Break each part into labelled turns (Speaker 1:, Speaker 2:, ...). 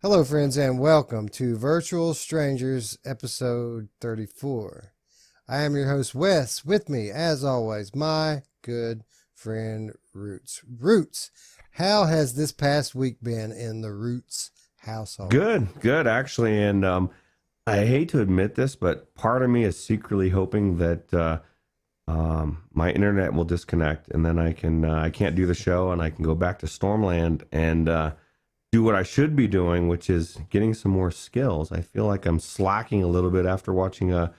Speaker 1: Hello, friends, and welcome to Virtual Strangers, episode 34. I am your host, Wes. With me, as always, my good friend, Ruuts. Ruuts, how has this past week been in the Ruuts household?
Speaker 2: Good actually, and I hate to admit this, but part of me is secretly hoping that my internet will disconnect, and then I can't do the show, and I can go back to Stormland and do what I should be doing, which is getting some more skills. I feel like I'm slacking a little bit after watching or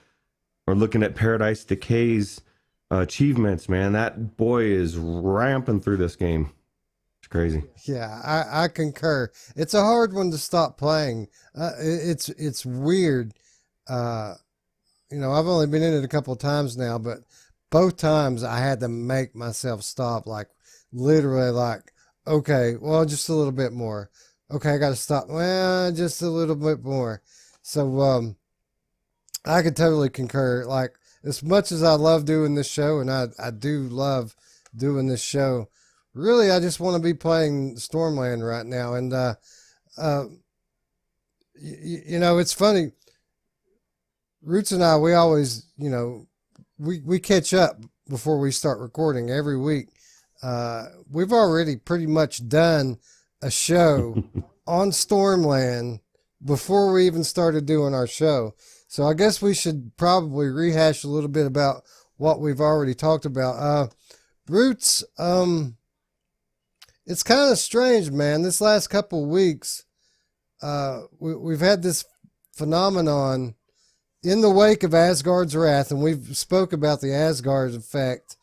Speaker 2: looking at Paradise Decay's achievements. Man, that boy is ramping through this game. It's crazy.
Speaker 1: Yeah, I concur. It's a hard one to stop playing. It's weird. Uh, I've only been in it a couple of times now, but both times I had to make myself stop, like literally, like, okay, well, just a little bit more. Okay, I got to stop. Well, just a little bit more. So, I could totally concur. Like, as much as I love doing this show, and I do love doing this show, really, I just want to be playing Stormland right now. And, it's funny. Ruuts and I, we always, we catch up before we start recording every week. We've already pretty much done a show on Stormland before we even started doing our show. So I guess we should probably rehash a little bit about what we've already talked about. Ruuts, it's kind of strange, man. This last couple of weeks, we've had this phenomenon in the wake of Asgard's Wrath, and we've spoke about the Asgard effect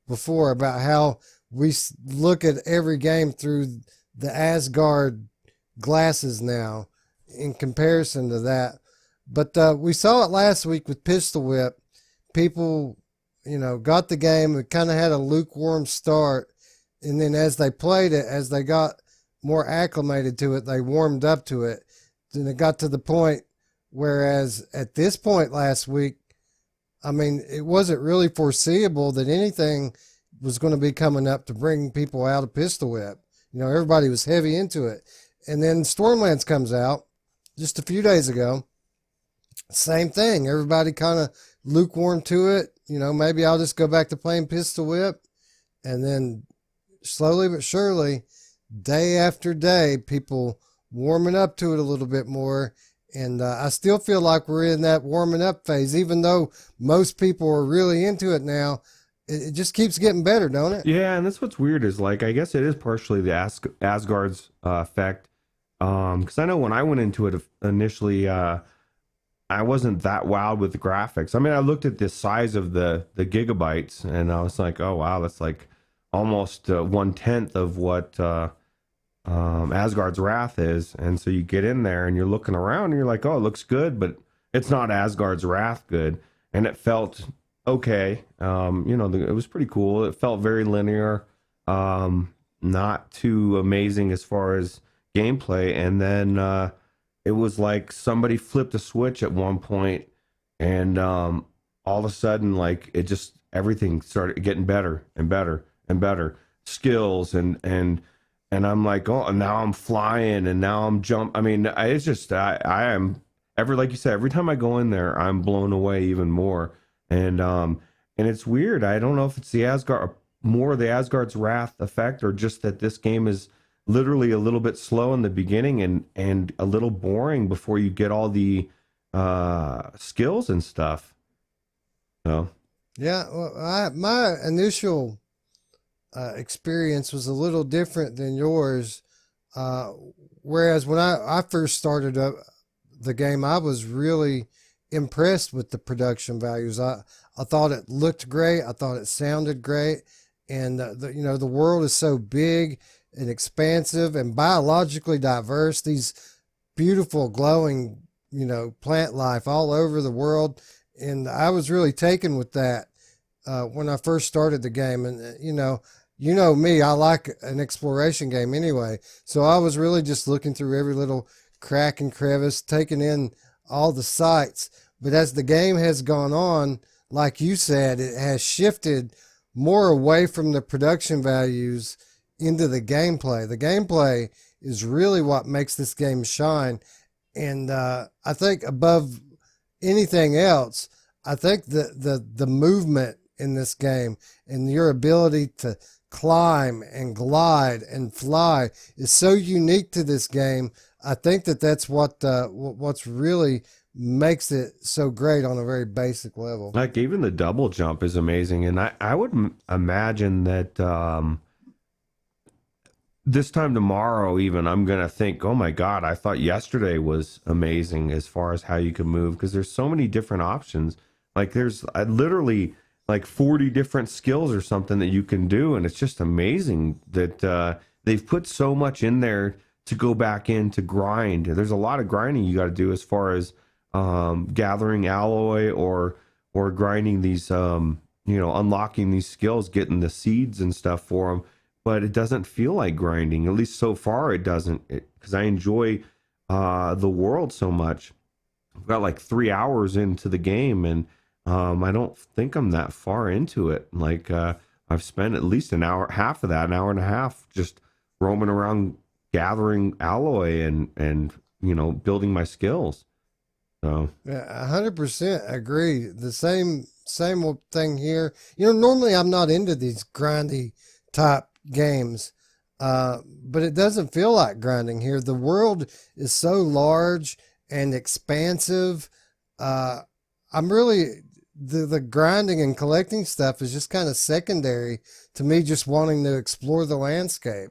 Speaker 1: before, about how we look at every game through the Asgard glasses now in comparison to that. But we saw it last week with Pistol Whip. People, got the game. It kind of had a lukewarm start. And then as they played it, as they got more acclimated to it, they warmed up to it. Then it got to the point, whereas at this point last week, I mean, it wasn't really foreseeable that anything was going to be coming up to bring people out of Pistol Whip. Everybody was heavy into it. And then Stormlands comes out just a few days ago. Same thing. Everybody kind of lukewarm to it. Maybe I'll just go back to playing Pistol Whip. And then slowly but surely, day after day, people warming up to it a little bit more. And I still feel like we're in that warming up phase, even though most people are really into it now. It just keeps getting better, don't it?
Speaker 2: Yeah, and that's what's weird is, like, I guess it is partially the Asgard's effect. Because I know when I went into it initially, I wasn't that wowed with the graphics. I mean, I looked at the size of the gigabytes, and I was like, oh wow, that's like almost 1/10 of what Asgard's Wrath is. And so you get in there and you're looking around and you're like, oh, it looks good, but it's not Asgard's Wrath good. And it felt okay. It was pretty cool. It felt very linear, not too amazing as far as gameplay. And then it was like somebody flipped a switch at one point, and all of a sudden, like, it just, everything started getting better and better and better. Skills and I'm like, oh, and now I'm flying, and now I'm jump. I mean, it's just, I am, like you said, every time I go in there, I'm blown away even more. And it's weird. I don't know if it's the Asgard, more of the Asgard's Wrath effect, or just that this game is literally a little bit slow in the beginning and a little boring before you get all the skills and stuff. So
Speaker 1: Yeah, well, my initial experience was a little different than yours. Whereas when I first started up the game, I was really impressed with the production values. I thought it looked great. I thought it sounded great. And, the world is so big and expansive and biologically diverse. These beautiful, glowing, plant life all over the world. And I was really taken with that when I first started the game. And, me, I like an exploration game anyway. So I was really just looking through every little crack and crevice, taking in all the sights. But as the game has gone on, like you said, it has shifted more away from the production values into the gameplay. The gameplay is really what makes this game shine. And I think above anything else, I think the movement in this game and your ability to climb and glide and fly is so unique to this game. I think that's what's really makes it so great on a very basic level.
Speaker 2: Like even the double jump is amazing, and I would imagine that this time tomorrow, even I'm gonna think, oh my god, I thought yesterday was amazing as far as how you can move, because there's so many different options. Like there's literally like 40 different skills or something that you can do, and it's just amazing that they've put so much in there to go back in to grind. There's a lot of grinding you got to do as far as gathering alloy or grinding these unlocking these skills, getting the seeds and stuff for them. But it doesn't feel like grinding, at least so far it doesn't, because I enjoy the world so much. I've got like 3 hours into the game, and I don't think I'm that far into it. Like I've spent at least an hour, half of that, an hour and a half, just roaming around gathering alloy and building my skills. So
Speaker 1: Yeah, 100% agree. The same thing here. Normally I'm not into these grindy type games, but it doesn't feel like grinding here. The world is so large and expansive. I'm really the grinding and collecting stuff is just kind of secondary to me, just wanting to explore the landscape.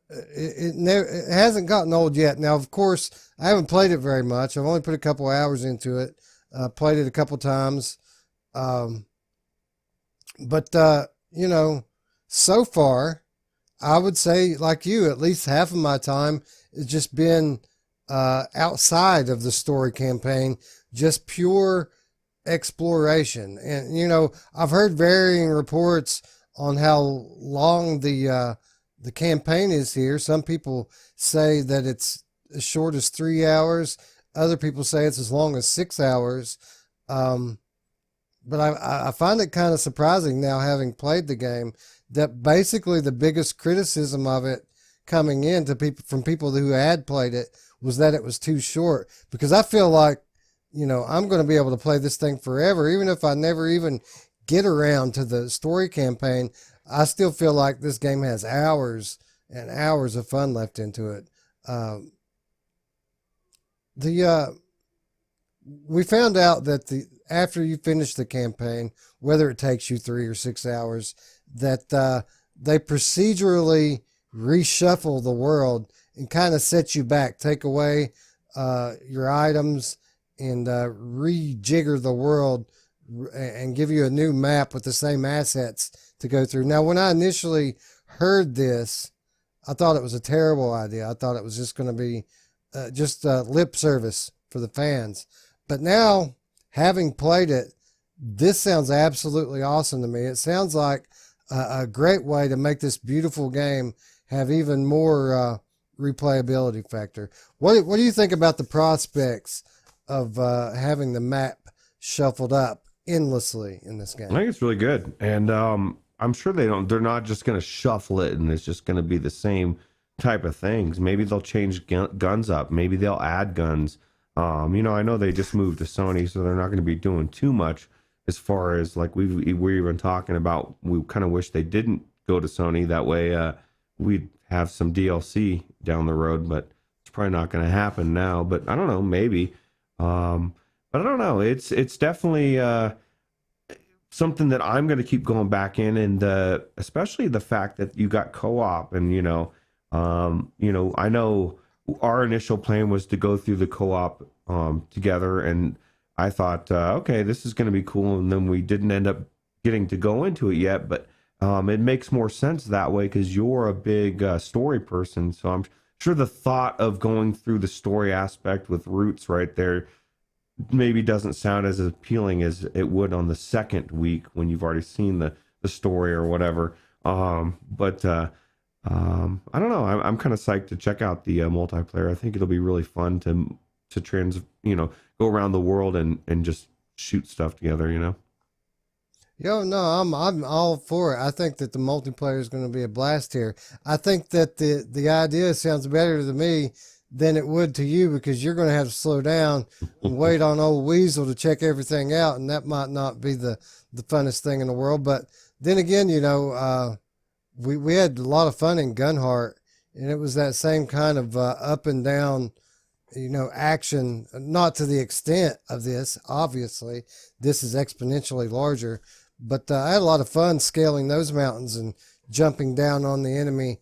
Speaker 1: It hasn't gotten old yet. Now, of course, I haven't played it very much. I've only put a couple hours into it. Played it a couple times. But so far, I would say, like you, at least half of my time has just been outside of the story campaign, just pure exploration. And, I've heard varying reports on how long the campaign is here. Some people say that it's as short as 3 hours. Other people say it's as long as 6 hours. But I find it kind of surprising now, having played the game, that basically the biggest criticism of it coming in to people from people who had played it was that it was too short. Because I feel like, I'm going to be able to play this thing forever, even if I never even get around to the story campaign. I still feel like this game has hours and hours of fun left into it. We found out that after you finish the campaign, whether it takes you 3 or 6 hours, that they procedurally reshuffle the world and kind of set you back, take away your items, and rejigger the world and give you a new map with the same assets to go through. Now, when I initially heard this, I thought it was a terrible idea. I thought it was just going to be just lip service for the fans. But now, having played it, this sounds absolutely awesome to me. It sounds like a great way to make this beautiful game have even more replayability factor. What do you think about the prospects of having the map shuffled up endlessly in this game?
Speaker 2: I think it's really good, and I'm sure they're not just going to shuffle it and it's just going to be the same type of things. Maybe they'll change guns up. Maybe they'll add guns. I know they just moved to Sony, so they're not going to be doing too much as far as, like we're even talking about. We kind of wish they didn't go to Sony. That way we'd have some DLC down the road, but it's probably not going to happen now. But I don't know, maybe. But I don't know. It's definitely something that I'm going to keep going back in, and especially the fact that you got co-op, and I know our initial plan was to go through the co-op together, and I thought, okay, this is going to be cool, and then we didn't end up getting to go into it yet, but it makes more sense that way because you're a big story person, so I'm sure the thought of going through the story aspect with Ruuts right there maybe doesn't sound as appealing as it would on the second week when you've already seen the story or whatever. But I don't know. I'm kind of psyched to check out the multiplayer. I think it'll be really fun to go around the world and just shoot stuff together.
Speaker 1: Yo, no, I'm all for it. I think that the multiplayer is going to be a blast here. I think that the idea sounds better to me than it would to you because you're going to have to slow down and wait on old Weasel to check everything out, and that might not be the funnest thing in the world. But then again, we had a lot of fun in Gunheart, and it was that same kind of up and down, action. Not to the extent of this, obviously. This is exponentially larger, but I had a lot of fun scaling those mountains and jumping down on the enemy.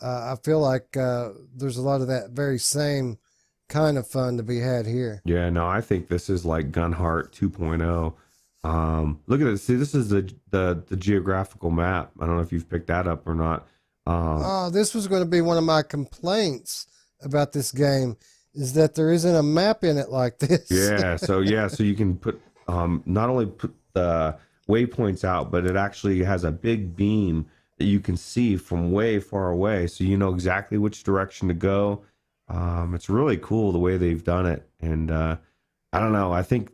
Speaker 1: I feel like there's a lot of that very same kind of fun to be had here.
Speaker 2: Yeah, no, I think this is like Gunheart 2.0. Look at this. See, this is the geographical map. I don't know if you've picked that up or not.
Speaker 1: This was going to be one of my complaints about this game is that there isn't a map in it like this.
Speaker 2: So you can put not only put the waypoints out, but it actually has a big beam that you can see from way far away, so you know exactly which direction to go. It's really cool the way they've done it, and I don't know. I think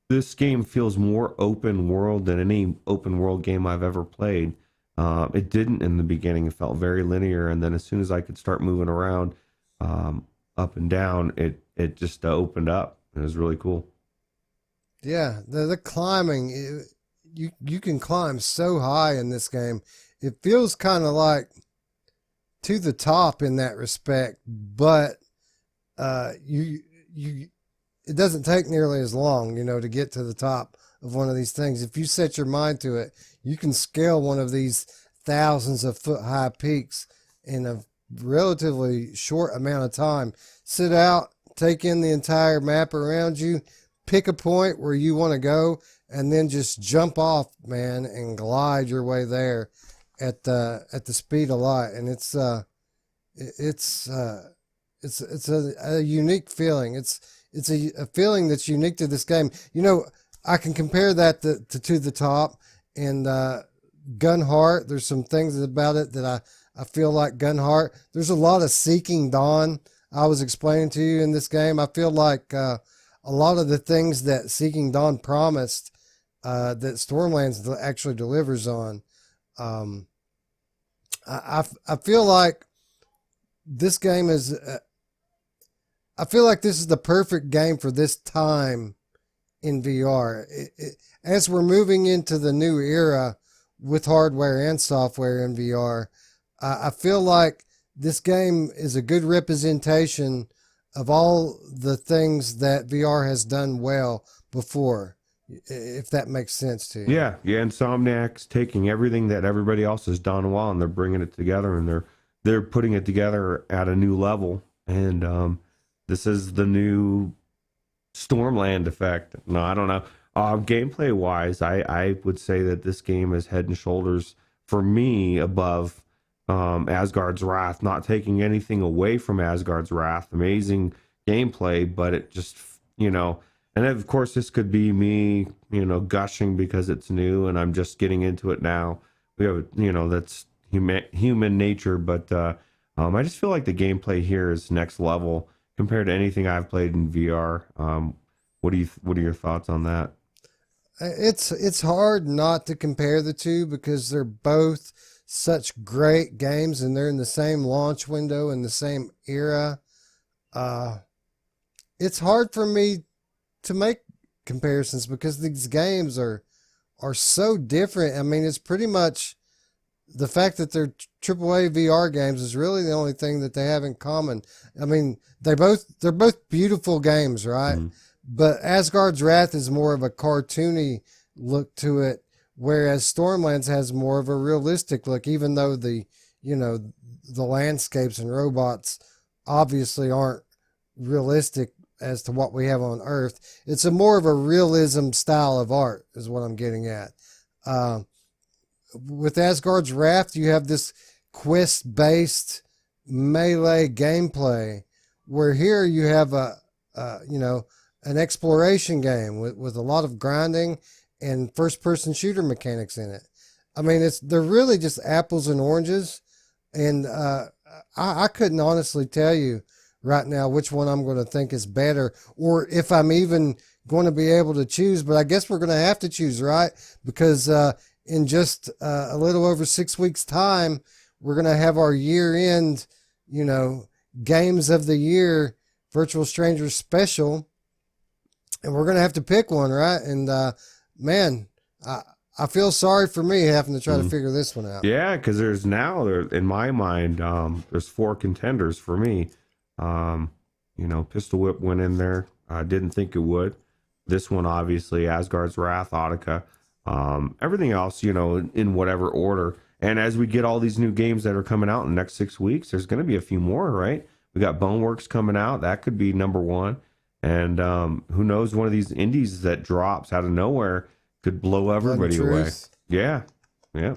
Speaker 2: this game feels more open world than any open world game I've ever played. It didn't in the beginning. It felt very linear, and then as soon as I could start moving around up and down, it just opened up. It was really cool.
Speaker 1: Yeah, the climbing, you can climb so high in this game. It feels kind of like to the top in that respect, but you it doesn't take nearly as long, to get to the top of one of these things. If you set your mind to it, you can scale one of these thousands of foot high peaks in a relatively short amount of time. Sit out, take in the entire map around you, pick a point where you want to go, and then just jump off, man, and glide your way there at the speed of light. And it's a unique feeling. It's a feeling that's unique to this game. I can compare that to the top and Gunheart. There's some things about it that I feel like Gunheart. There's a lot of Seeking Dawn I was explaining to you in this game. I feel like a lot of the things that Seeking Dawn promised that Stormlands actually delivers on. I feel like this game is. I feel like this is the perfect game for this time in VR. As we're moving into the new era with hardware and software in VR, I feel like this game is a good representation of all the things that VR has done well before, if that makes sense to you.
Speaker 2: Yeah. Insomniac's taking everything that everybody else has done well, and they're bringing it together, and they're putting it together at a new level. And this is the new Stormland effect. No, I don't know. Gameplay wise, I would say that this game is head and shoulders for me above Asgard's Wrath. Not taking anything away from Asgard's Wrath. Amazing gameplay, but it just, and of course this could be me, gushing because it's new and I'm just getting into it now. We have, that's human nature, but I just feel like the gameplay here is next level compared to anything I've played in VR. What are your thoughts on that?
Speaker 1: It's hard not to compare the two because they're both such great games and they're in the same launch window in the same era. It's hard for me to make comparisons because these games are so different. I mean, it's pretty much the fact that they're AAA VR games is really the only thing that they have in common. I mean, they're both beautiful games, right? Mm-hmm. But Asgard's Wrath is more of a cartoony look to it, whereas Stormlands has more of a realistic look, even though the landscapes and robots obviously aren't realistic as to what we have on Earth. It's a more of a realism style of art is what I'm getting at. With Asgard's Wrath, you have this quest-based melee gameplay, where here you have an exploration game with a lot of grinding and first-person shooter mechanics in it. I mean, they're really just apples and oranges, and I couldn't honestly tell you right now which one I'm going to think is better, or if I'm even going to be able to choose, but I guess we're going to have to choose, right? Because in just a little over 6 weeks' time, we're going to have our year-end, games of the year Virtual Strangers special, and we're going to have to pick one, right? And man, I feel sorry for me having to try to figure this one out.
Speaker 2: Yeah, because there's now, in my mind, there's 4 contenders for me. Pistol Whip went in there. I didn't think it would. This one, obviously, Asgard's Wrath, Audica. Everything else, in whatever order. And as we get all these new games that are coming out in the next 6 weeks, there's going to be a few more, right? We got Boneworks coming out. That could be number 1. And who knows, one of these indies that drops out of nowhere could blow everybody away. Yeah. Yeah.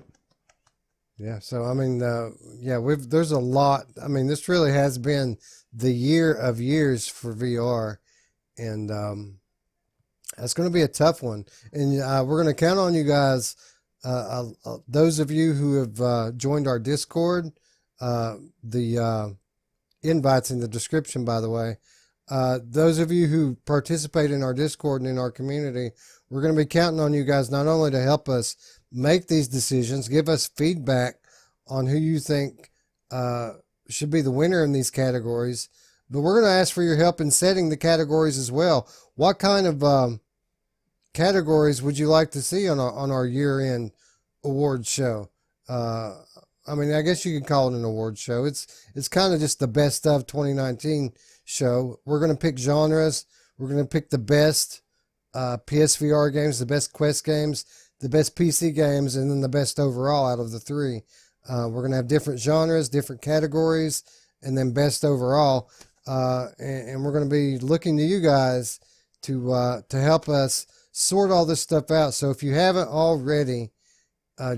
Speaker 1: Yeah. So, I mean, there's a lot. I mean, this really has been the year of years for VR. And that's going to be a tough one. And we're going to count on you guys. Those of you who have joined our Discord, the invite's in the description, by the way. Those of you who participate in our Discord and in our community, we're going to be counting on you guys not only to help us make these decisions, give us feedback on who you think should be the winner in these categories, but we're going to ask for your help in setting the categories as well. What kind of categories would you like to see on our year-end awards show? I mean, I guess you could call it an award show. It's kind of just the best of 2019 show. We're going to pick genres. We're going to pick the best PSVR games, the best Quest games, the best PC games, and then the best overall out of the 3. We're going to have different genres, different categories, and then best overall. And we're going to be looking to you guys to help us sort all this stuff out. So if you haven't already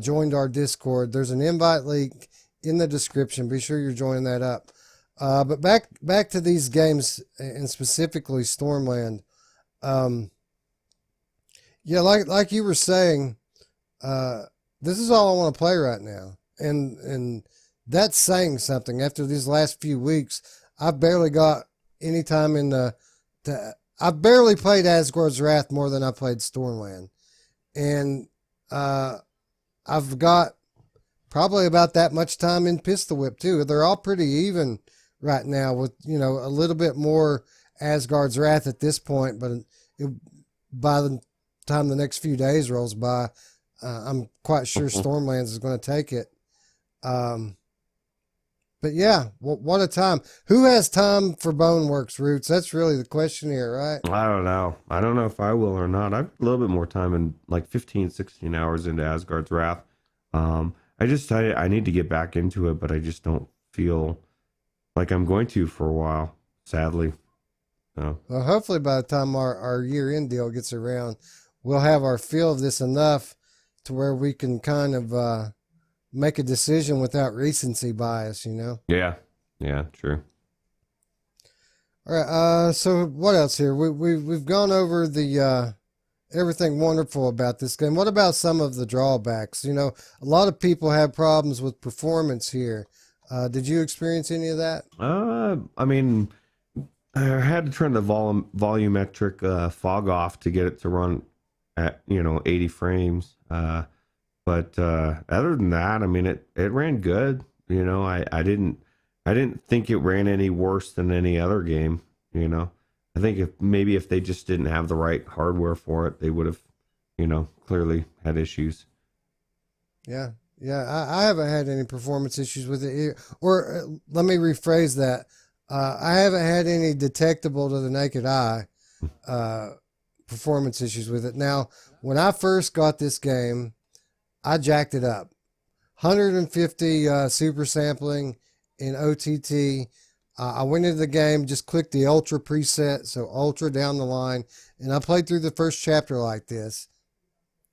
Speaker 1: joined our Discord, there's an invite link in the description. Be sure you're joining that up. But back to these games, and specifically Stormland. Yeah, like you were saying, this is all I want to play right now, and that's saying something. After these last few weeks, I've barely got any time I've barely played Asgard's Wrath more than I played Stormland, and I've got probably about that much time in Pistol Whip too. They're all pretty even right now, with a little bit more Asgard's Wrath at this point, but by the time the next few days rolls by, I'm quite sure Stormlands is going to take it. But yeah, what a time. Who has time for Boneworks, Ruuts? That's really the question here, right?
Speaker 2: I don't know. I don't know if I will or not. I've a little bit more time, in like 15, 16 hours into Asgard's Wrath. I need to get back into it, but I just don't feel like I'm going to for a while, sadly. So.
Speaker 1: Well, hopefully by the time our year-end deal gets around, we'll have our feel of this enough to where we can kind of make a decision without recency bias,
Speaker 2: Yeah, true.
Speaker 1: All right. So what else here? We've gone over the everything wonderful about this game. What about some of the drawbacks? A lot of people have problems with performance here. Did you experience any of that?
Speaker 2: I mean, I had to turn the volumetric fog off to get it to run at 80 frames. But other than that, I mean, it ran good. I didn't think it ran any worse than any other game. I think if they just didn't have the right hardware for it, they would have, clearly had issues.
Speaker 1: Yeah. I haven't had any performance issues with it. Or let me rephrase that. I haven't had any detectable to the naked eye performance issues with it. Now, when I first got this game, I jacked it up. 150 super sampling in OTT. I went into the game, just clicked the Ultra preset, so Ultra down the line, and I played through the first chapter like this.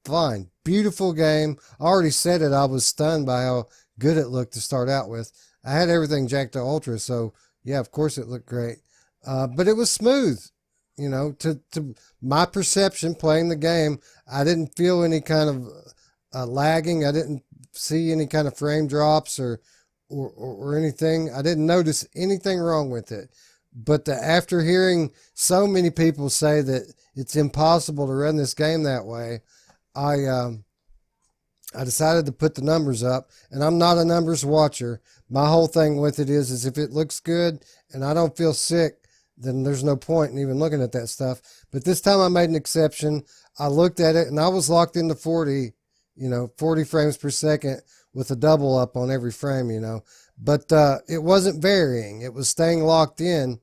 Speaker 1: Fine. Beautiful game. I already said it. I was stunned by how good it looked to start out with. I had everything jacked to Ultra, so yeah, of course it looked great. But it was smooth. To my perception playing the game, I didn't feel any kind of lagging. I didn't see any kind of frame drops or anything. I didn't notice anything wrong with it. But after hearing so many people say that it's impossible to run this game that way, I decided to put the numbers up, and I'm not a numbers watcher. My whole thing with it is if it looks good and I don't feel sick, then there's no point in even looking at that stuff. But this time I made an exception. I looked at it and I was locked into 40, 40 frames per second with a double up on every frame, But it wasn't varying. It was staying locked in,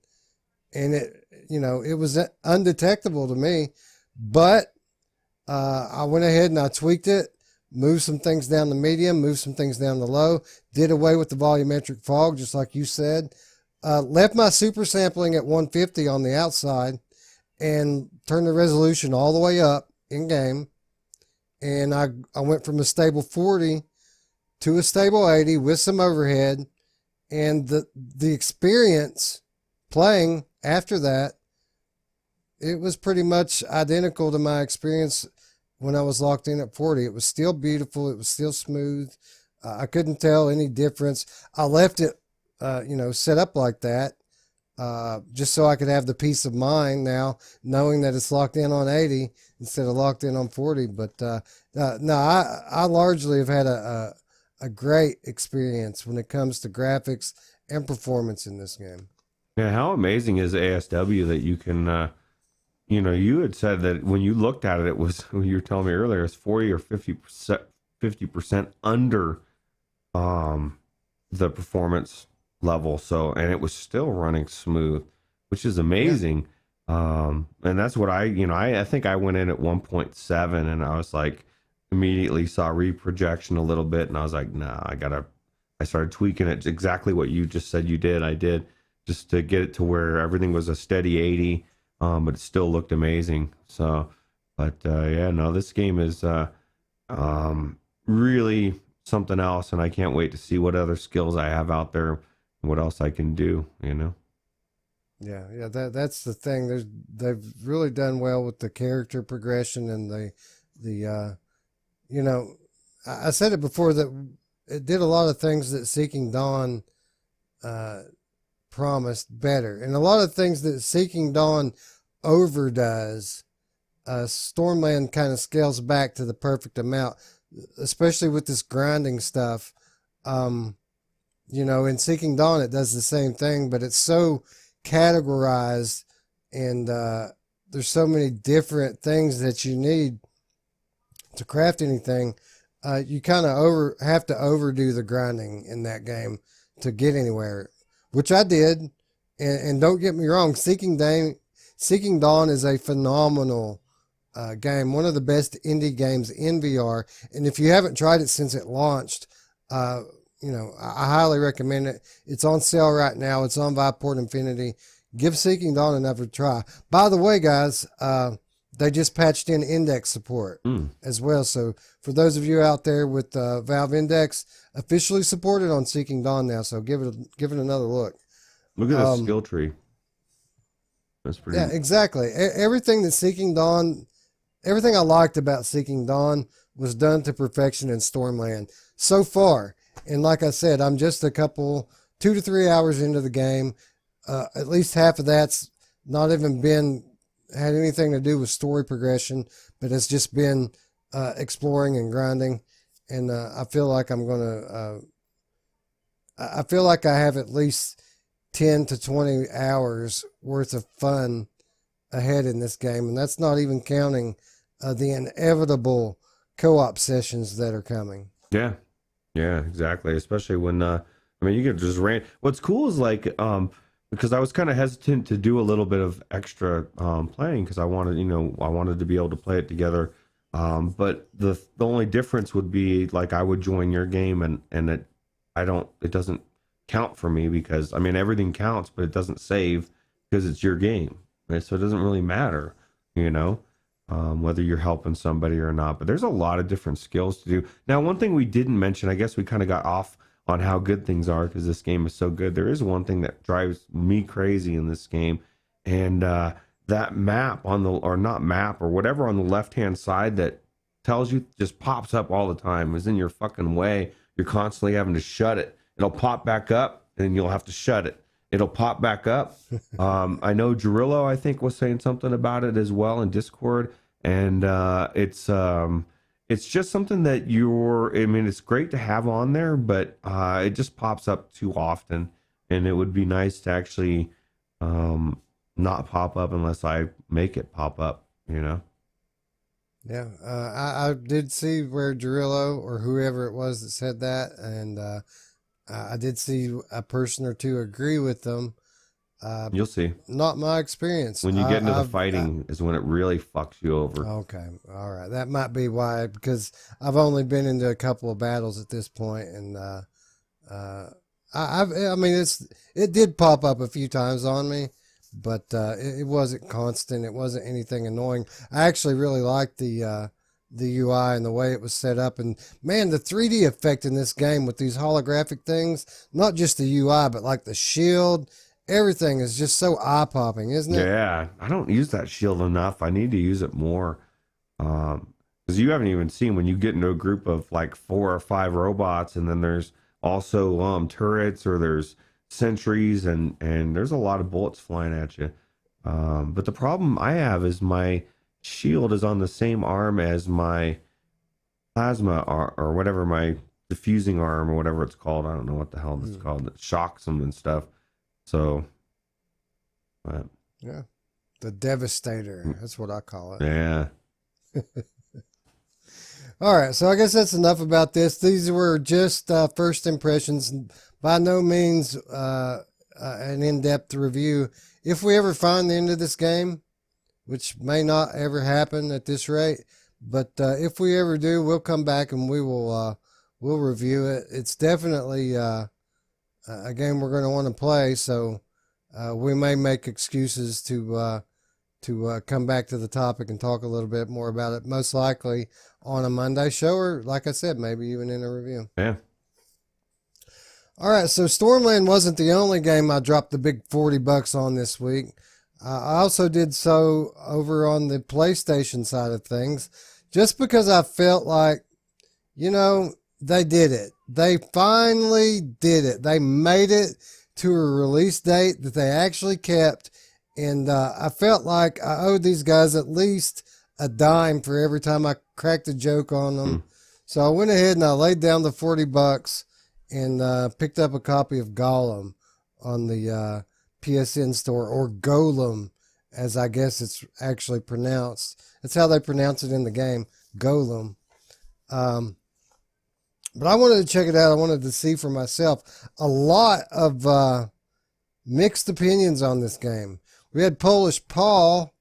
Speaker 1: and it was undetectable to me. But I went ahead and I tweaked it, moved some things down to medium, moved some things down to low, did away with the volumetric fog, just like you said. Left my super sampling at 150 on the outside and turned the resolution all the way up in game. And I went from a stable 40 to a stable 80 with some overhead. And the experience playing after that, it was pretty much identical to my experience when I was locked in at 40. It was still beautiful. It was still smooth. I couldn't tell any difference. I left it, set up like that, just so I could have the peace of mind now, knowing that it's locked in on 80 instead of locked in on 40. But no, I largely have had a great experience when it comes to graphics and performance in this game.
Speaker 2: Yeah, how amazing is ASW that you can, you had said that when you looked at it, it was, you were telling me earlier, it's 40 or 50% under the performance level. So, and it was still running smooth, which is amazing. Yeah. And that's what I think I went in at 1.7 and I was like, immediately saw reprojection a little bit. And I was like, nah, I started tweaking it exactly what you just said you did. I did just to get it to where everything was a steady 80. But it still looked amazing. So, but yeah, no, this game is really something else, and I can't wait to see what other skills I have out there and what else I can do.
Speaker 1: Yeah, that's the thing. They've really done well with the character progression and the I said it before that it did a lot of things that Seeking Dawn promised better, and a lot of things that Seeking Dawn overdoes, Stormland kind of scales back to the perfect amount, especially with this grinding stuff. In Seeking Dawn it does the same thing, but it's so categorized, and there's so many different things that you need to craft anything. You kind of have to overdo the grinding in that game to get anywhere, which I did. And don't get me wrong, Seeking Dawn is a phenomenal game, one of the best indie games in VR. And if you haven't tried it since it launched, I highly recommend it. It's on sale right now. It's on Viveport Infinity. Give Seeking Dawn another try. By the way, guys, they just patched in index support as well. So for those of you out there with Valve Index, officially supported on Seeking Dawn now. So give it another look.
Speaker 2: Look at the skill tree. That's pretty.
Speaker 1: Yeah, exactly. Everything I liked about Seeking Dawn was done to perfection in Stormland so far. And like I said, I'm just 2 to 3 hours into the game. At least half of that's not even had anything to do with story progression, but it's just been exploring and grinding. And I feel like I feel like I have at least 10 to 20 hours worth of fun ahead in this game. And that's not even counting the inevitable co-op sessions that are coming.
Speaker 2: Yeah, exactly. Especially when, you can just rant. What's cool is because I was kind of hesitant to do a little bit of extra playing because I wanted to be able to play it together. But the only difference would be I would join your game and it doesn't count for me because everything counts, but it doesn't save because it's your game, right? So it doesn't really matter, whether you're helping somebody or not. But there's a lot of different skills to do. Now, one thing we didn't mention, I guess we kind of got off on how good things are because this game is so good. There is one thing that drives me crazy in this game, and that map or whatever on the left-hand side that tells you just pops up all the time is in your fucking way. You're constantly having to shut it. It'll pop back up and you'll have to shut it. it'll pop back up. I know Gerillo, I think, was saying something about it as well in Discord, and it's just something that I mean, it's great to have on there, but it just pops up too often, and it would be nice to actually not pop up unless I make it pop up, you know?
Speaker 1: Yeah, I did see where Gerillo or whoever it was that said that, and I did see a person or two agree with them.
Speaker 2: You'll see.
Speaker 1: Not my experience.
Speaker 2: When you get into the fighting is when it really fucks you over.
Speaker 1: Okay, all right, that might be why, because I've only been into a couple of battles at this point, and I mean, it did pop up a few times on me, but it wasn't constant. It wasn't anything annoying. I actually really liked the UI and the way it was set up, and man, the 3D effect in this game with these holographic things, not just the UI, but like the shield, everything is just so eye-popping, isn't it?
Speaker 2: Yeah, I don't use that shield enough. I need to use it more. Because you haven't even seen when you get into a group of like 4 or 5 robots, and then there's also turrets, or there's sentries, and there's a lot of bullets flying at you. But the problem I have is my shield is on the same arm as my plasma or whatever, my diffusing arm or whatever it's called. I don't know what the hell it's called. That shocks them and stuff. So,
Speaker 1: yeah, the Devastator. That's what I call it.
Speaker 2: Yeah.
Speaker 1: All right, so I guess that's enough about this. These were just first impressions. By no means an in-depth review. If we ever find the end of this game, which may not ever happen at this rate, but if we ever do, we'll come back and we'll review it. It's definitely a game we're going to want to play, so we may make excuses to come back to the topic and talk a little bit more about it, most likely on a Monday show, or like I said, maybe even in a review.
Speaker 2: Yeah.
Speaker 1: All right, so Stormland wasn't the only game I dropped the big $40 on this week. I also did so over on the PlayStation side of things, just because I felt like, they did it. They finally did it. They made it to a release date that they actually kept, and I felt like I owed these guys at least a dime for every time I cracked a joke on them. So I went ahead and I laid down the $40 and picked up a copy of Golem on the PSN store, or Golem, as I guess it's actually pronounced. That's how they pronounce it in the game, Golem. But I wanted to check it out. I wanted to see for myself. A lot of mixed opinions on this game. We had Polish Paul,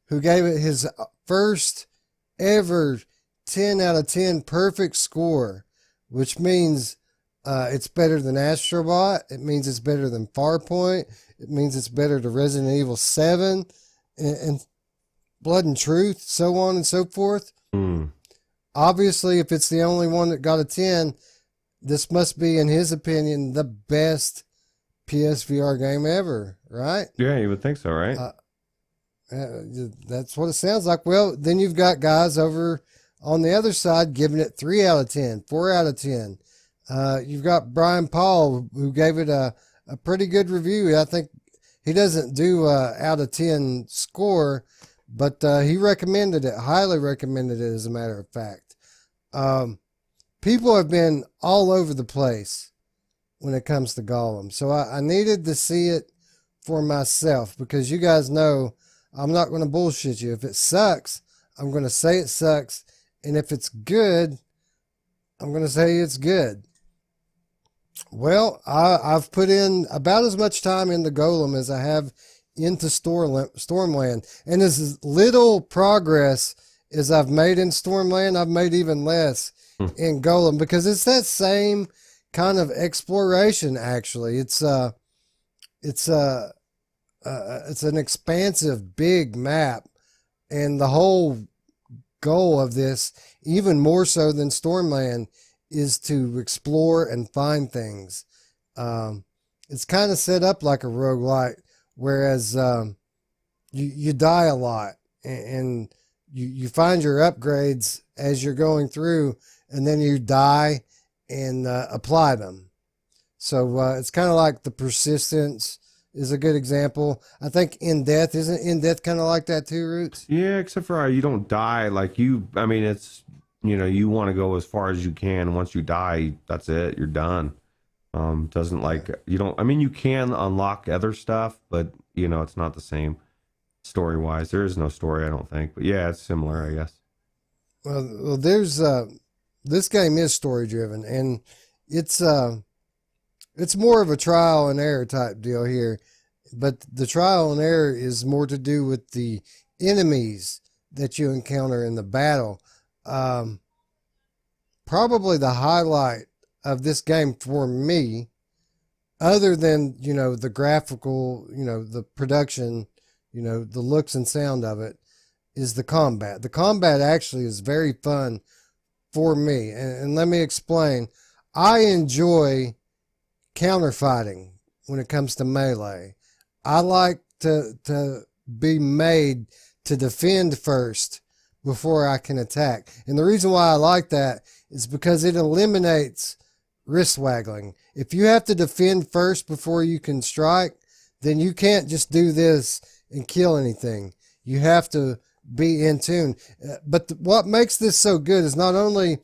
Speaker 1: who gave it his first ever 10 out of 10 perfect score, which means it's better than Astrobot. It means it's better than Farpoint. It means it's better than Resident Evil 7 and Blood and Truth, so on and so forth. Obviously, if it's the only one that got a 10, this must be, in his opinion, the best PSVR game ever, right?
Speaker 2: Yeah, you would think so, right?
Speaker 1: That's what it sounds like. Well, then you've got guys over on the other side giving it 3 out of 10, 4 out of 10. You've got Brian Paul, who gave it a pretty good review. I think he doesn't do a out of 10 score, but he recommended it, highly recommended it, as a matter of fact. People have been all over the place when it comes to Golem, so I needed to see it for myself, because you guys know I'm not going to bullshit you. If it sucks, I'm going to say it sucks, and if it's good, I'm going to say it's good. Well, I've put in about as much time into Golem as I have into Stormland, and as little progress as I've made in Stormland, I've made even less in Golem, because it's that same kind of exploration. Actually, it's an expansive, big map, and the whole goal of this, even more so than Stormland, is to explore and find things. It's kind of set up like a roguelite, whereas you die a lot, and you find your upgrades as you're going through, and then you die and apply them. So it's kind of like the persistence is a good example. I think In Death, isn't In Death kind of like that too, Roots?
Speaker 2: Yeah, except for you don't die. Like I mean, it's, you want to go as far as you can. Once you die, that's it. You're done. Doesn't like, you don't, I mean, you can unlock other stuff, but it's not the same story wise. There is no story, I don't think. But yeah, it's similar, I guess.
Speaker 1: Well, there's this game is story driven, and it's more of a trial and error type deal here. But the trial and error is more to do with the enemies that you encounter in the battle. Probably the highlight of this game for me, other than, the graphical, the production, the looks and sound of it, is the combat. The combat actually is very fun for me. And let me explain. I enjoy counterfighting when it comes to melee. I like to be made to defend first before I can attack. And the reason why I like that is because it eliminates wrist waggling. If you have to defend first before you can strike, then you can't just do this and kill anything. You have to be in tune. But what makes this so good is not only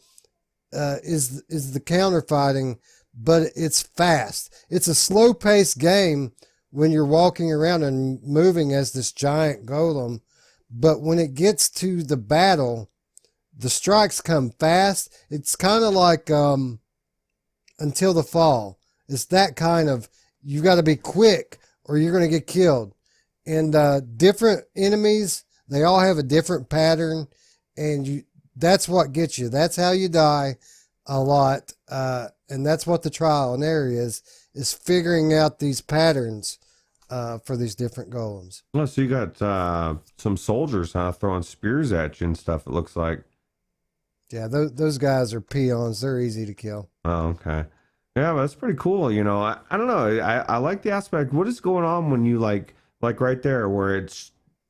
Speaker 1: is the counterfighting, but it's fast. It's a slow-paced game when you're walking around and moving as this giant golem. But when it gets to the battle, the strikes come fast. It's kind of like Until the Fall. It's that kind of, you got to be quick or you're going to get killed. And different enemies, they all have a different pattern, and that's what gets you. That's how you die a lot. And that's what the trial and error is figuring out these patterns for these different golems.
Speaker 2: Oh, so you got some soldiers throwing spears at you and stuff, it looks like.
Speaker 1: Yeah, those guys are peons. They're easy to kill.
Speaker 2: Oh, okay. Yeah, but that's pretty cool. I don't know. I like the aspect. What is going on when you like right there where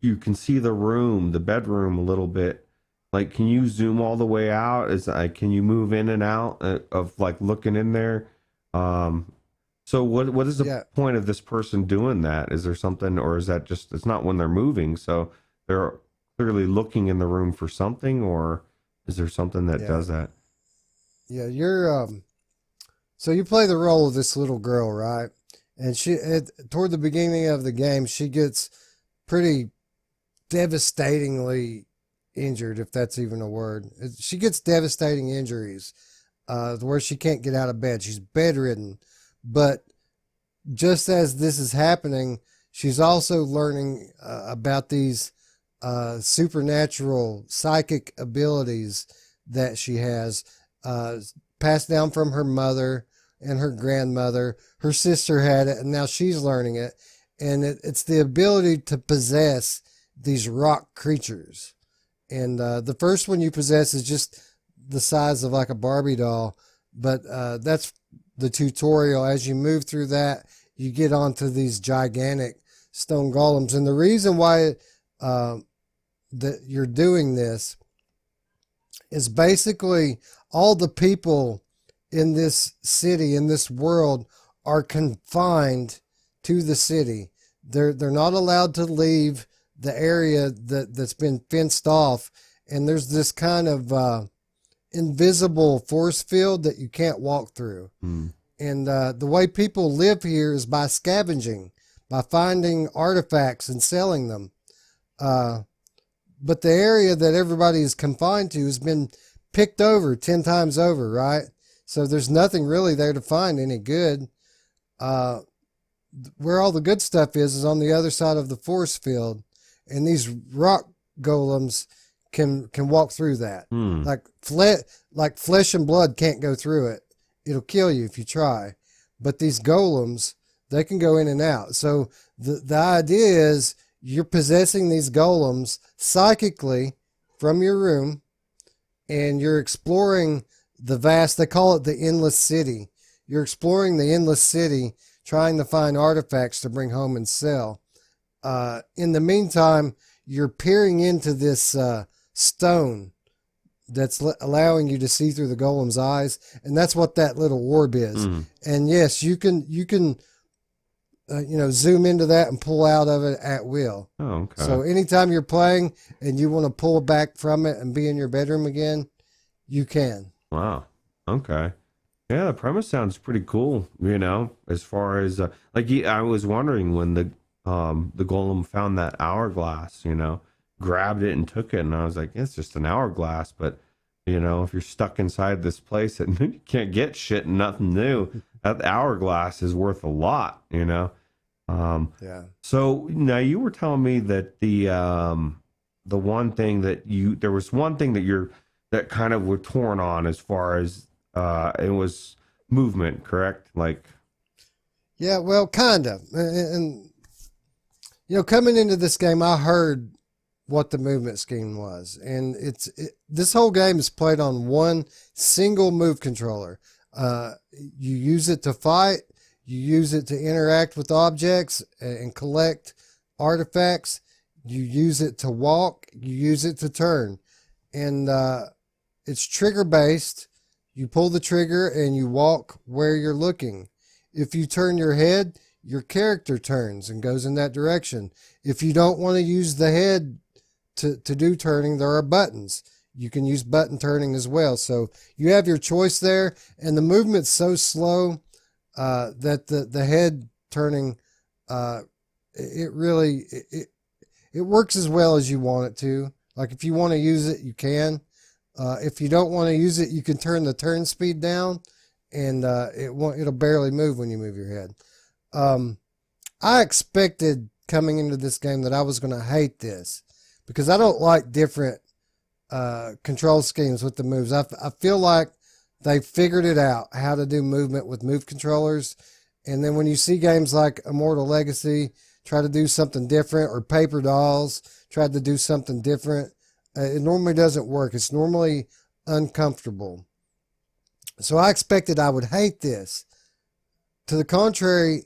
Speaker 2: you can see the room, the bedroom a little bit. Like, can you zoom all the way out? Can you move in and out of like looking in there? So what is the point of this person doing that? Is there something, or is that just, it's not when they're moving, so they're clearly looking in the room for something, or is there something that does that?
Speaker 1: Yeah, you're so you play the role of this little girl, right? And toward the beginning of the game, she gets pretty devastatingly injured, if that's even a word. She gets devastating injuries where she can't get out of bed. She's bedridden. But just as this is happening, she's also learning about these supernatural psychic abilities that she has passed down from her mother and her grandmother. Her sister had it, and now she's learning it. And it's the ability to possess these rock creatures. And the first one you possess is just the size of like a Barbie doll. But that's the tutorial. As you move through that, you get onto these gigantic stone golems. And the reason why that you're doing this is basically all the people in this city, in this world, are confined to the city. They're not allowed to leave the area that's been fenced off. And there's this kind of invisible force field that you can't walk through. And the way people live here is by scavenging, by finding artifacts and selling them. But the area that everybody is confined to has been picked over 10 times over, right? So there's nothing really there to find any good. Where all the good stuff is on the other side of the force field. And these rock golems can walk through that. Like flesh and blood can't go through it. It'll kill you if you try. But these golems, they can go in and out. So the idea is you're possessing these golems psychically from your room, and you're exploring the vast, they call it the endless city. You're exploring the endless city, trying to find artifacts to bring home and sell. In the meantime, you're peering into this stone that's allowing you to see through the golem's eyes, and that's what that little orb is. And yes, you can zoom into that and pull out of it at will.
Speaker 2: Oh, okay.
Speaker 1: So anytime you're playing and you want to pull back from it and be in your bedroom again, you can.
Speaker 2: Wow. Okay. Yeah, the premise sounds pretty cool. As far as I was wondering when the golem found that hourglass. Grabbed it and took it, and I was like, it's just an hourglass, but if you're stuck inside this place and you can't get shit and nothing new, that hourglass is worth a lot.
Speaker 1: Yeah.
Speaker 2: So now you were telling me that the one thing there was one thing that kind of were torn on as far as it was movement, correct?
Speaker 1: Yeah, well, kind of. And coming into this game, I heard what the movement scheme was, and this whole game is played on one single move controller. You use it to fight, you use it to interact with objects and collect artifacts, you use it to walk, you use it to turn, and it's trigger based. You pull the trigger and you walk where you're looking. If you turn your head, your character turns and goes in that direction. If you don't want to use the head to do turning, there are buttons. You can use button turning as well. So you have your choice there, and the movement's so slow that the head turning, it works as well as you want it to. Like if you want to use it, you can. If you don't want to use it, you can turn the turn speed down, and it'll barely move when you move your head. I expected coming into this game that I was going to hate this, because I don't like different control schemes with the moves. I feel like they figured it out how to do movement with move controllers, and then when you see games like Immortal Legacy try to do something different, or Paper Dolls tried to do something different, it normally doesn't work. It's normally uncomfortable. So I expected I would hate this. To the contrary,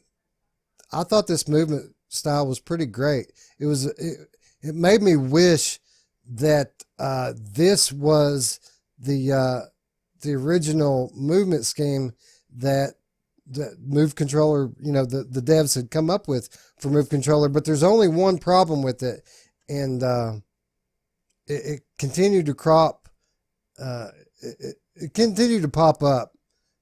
Speaker 1: I thought this movement style was pretty great. It made me wish that this was the original movement scheme that the Move Controller, the devs had come up with for Move Controller. But there's only one problem with it, and it continued to crop. It continued to pop up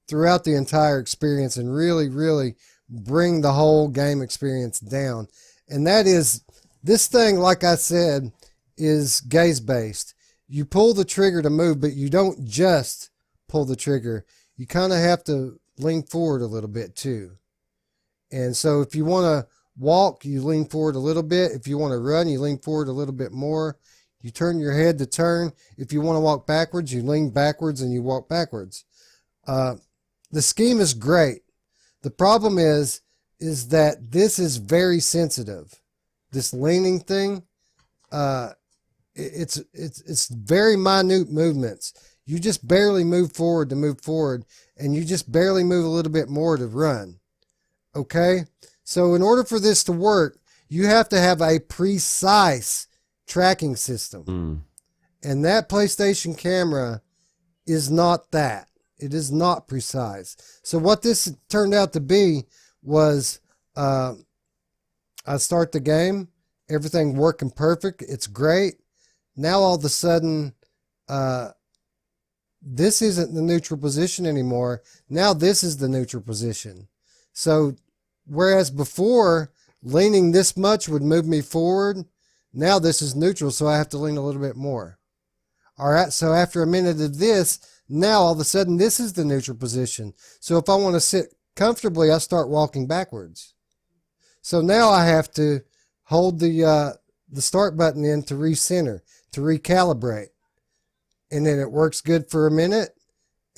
Speaker 1: throughout the entire experience and really, really bring the whole game experience down. And that is, this thing, like I said, is gaze based. You pull the trigger to move, but you don't just pull the trigger. You kind of have to lean forward a little bit too. And so if you want to walk, you lean forward a little bit. If you want to run, you lean forward a little bit more. You turn your head to turn. If you want to walk backwards, you lean backwards and you walk backwards. The scheme is great. The problem is that this is very sensitive. This leaning thing, it's very minute movements. You just barely move forward to move forward, and you just barely move a little bit more to run. Okay? So in order for this to work, you have to have a precise tracking system. And that PlayStation camera is not that. It is not precise. So what this turned out to be was, I start the game, everything working perfect, it's great. Now all of a sudden, this isn't the neutral position anymore. Now this is the neutral position. So whereas before, leaning this much would move me forward, now this is neutral, so I have to lean a little bit more. All right, so after a minute of this, now all of a sudden this is the neutral position. So if I want to sit comfortably, I start walking backwards. So now I have to hold the start button in to recenter, to recalibrate. And then it works good for a minute,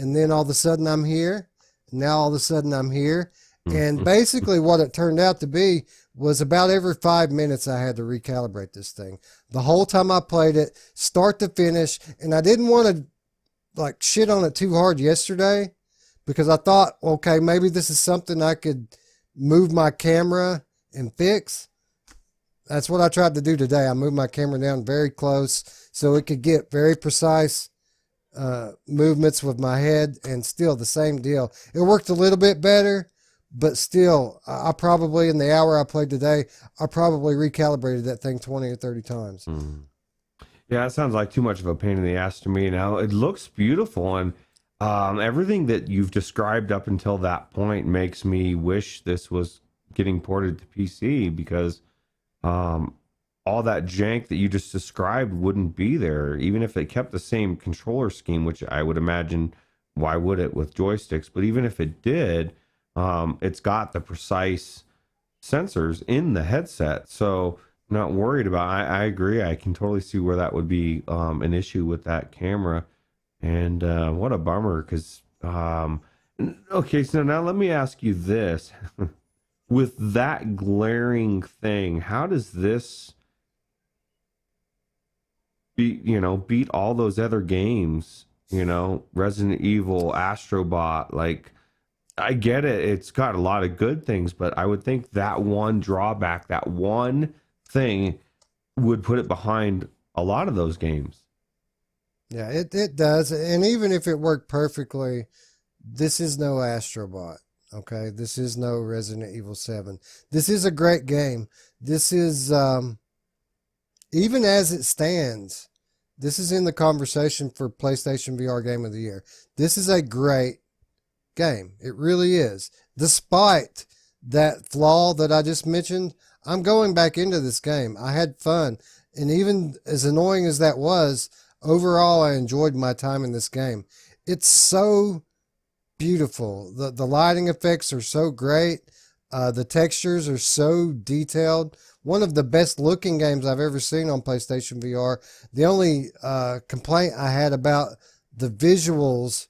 Speaker 1: and then all of a sudden I'm here. Now all of a sudden I'm here. And basically what it turned out to be was about every 5 minutes I had to recalibrate this thing. The whole time I played it, start to finish, and I didn't want to shit on it too hard yesterday, because I thought, okay, maybe this is something I could move my camera and fix. That's what I tried to do today. I moved my camera down very close so it could get very precise movements with my head, and still the same deal. It worked a little bit better, but still, I probably, in the hour I played today, I probably recalibrated that thing 20 or 30 times.
Speaker 2: Yeah, it sounds like too much of a pain in the ass to me. Now it looks beautiful, and everything that you've described up until that point makes me wish this was getting ported to PC, because all that jank that you just described wouldn't be there, even if it kept the same controller scheme, which I would imagine, why would it with joysticks? But even if it did, it's got the precise sensors in the headset, so not worried about. I agree. I can totally see where that would be an issue with that camera, and what a bummer. Because okay, so now let me ask you this: with that glaring thing, how does this beat all those other games? Resident Evil, Astrobot, like. I get it. It's got a lot of good things, but I would think that one drawback, that one thing, would put it behind a lot of those games.
Speaker 1: Yeah, it does. And even if it worked perfectly, this is no Astrobot. Okay, this is no Resident Evil 7. This is a great game. This is, even as it stands, this is in the conversation for PlayStation VR Game of the Year. This is a great game. It really is. Despite that flaw that I just mentioned, I'm going back into this game. I had fun. And even as annoying as that was, overall, I enjoyed my time in this game. It's so beautiful. The lighting effects are so great. The textures are so detailed. One of the best looking games I've ever seen on PlayStation VR. The only complaint I had about the visuals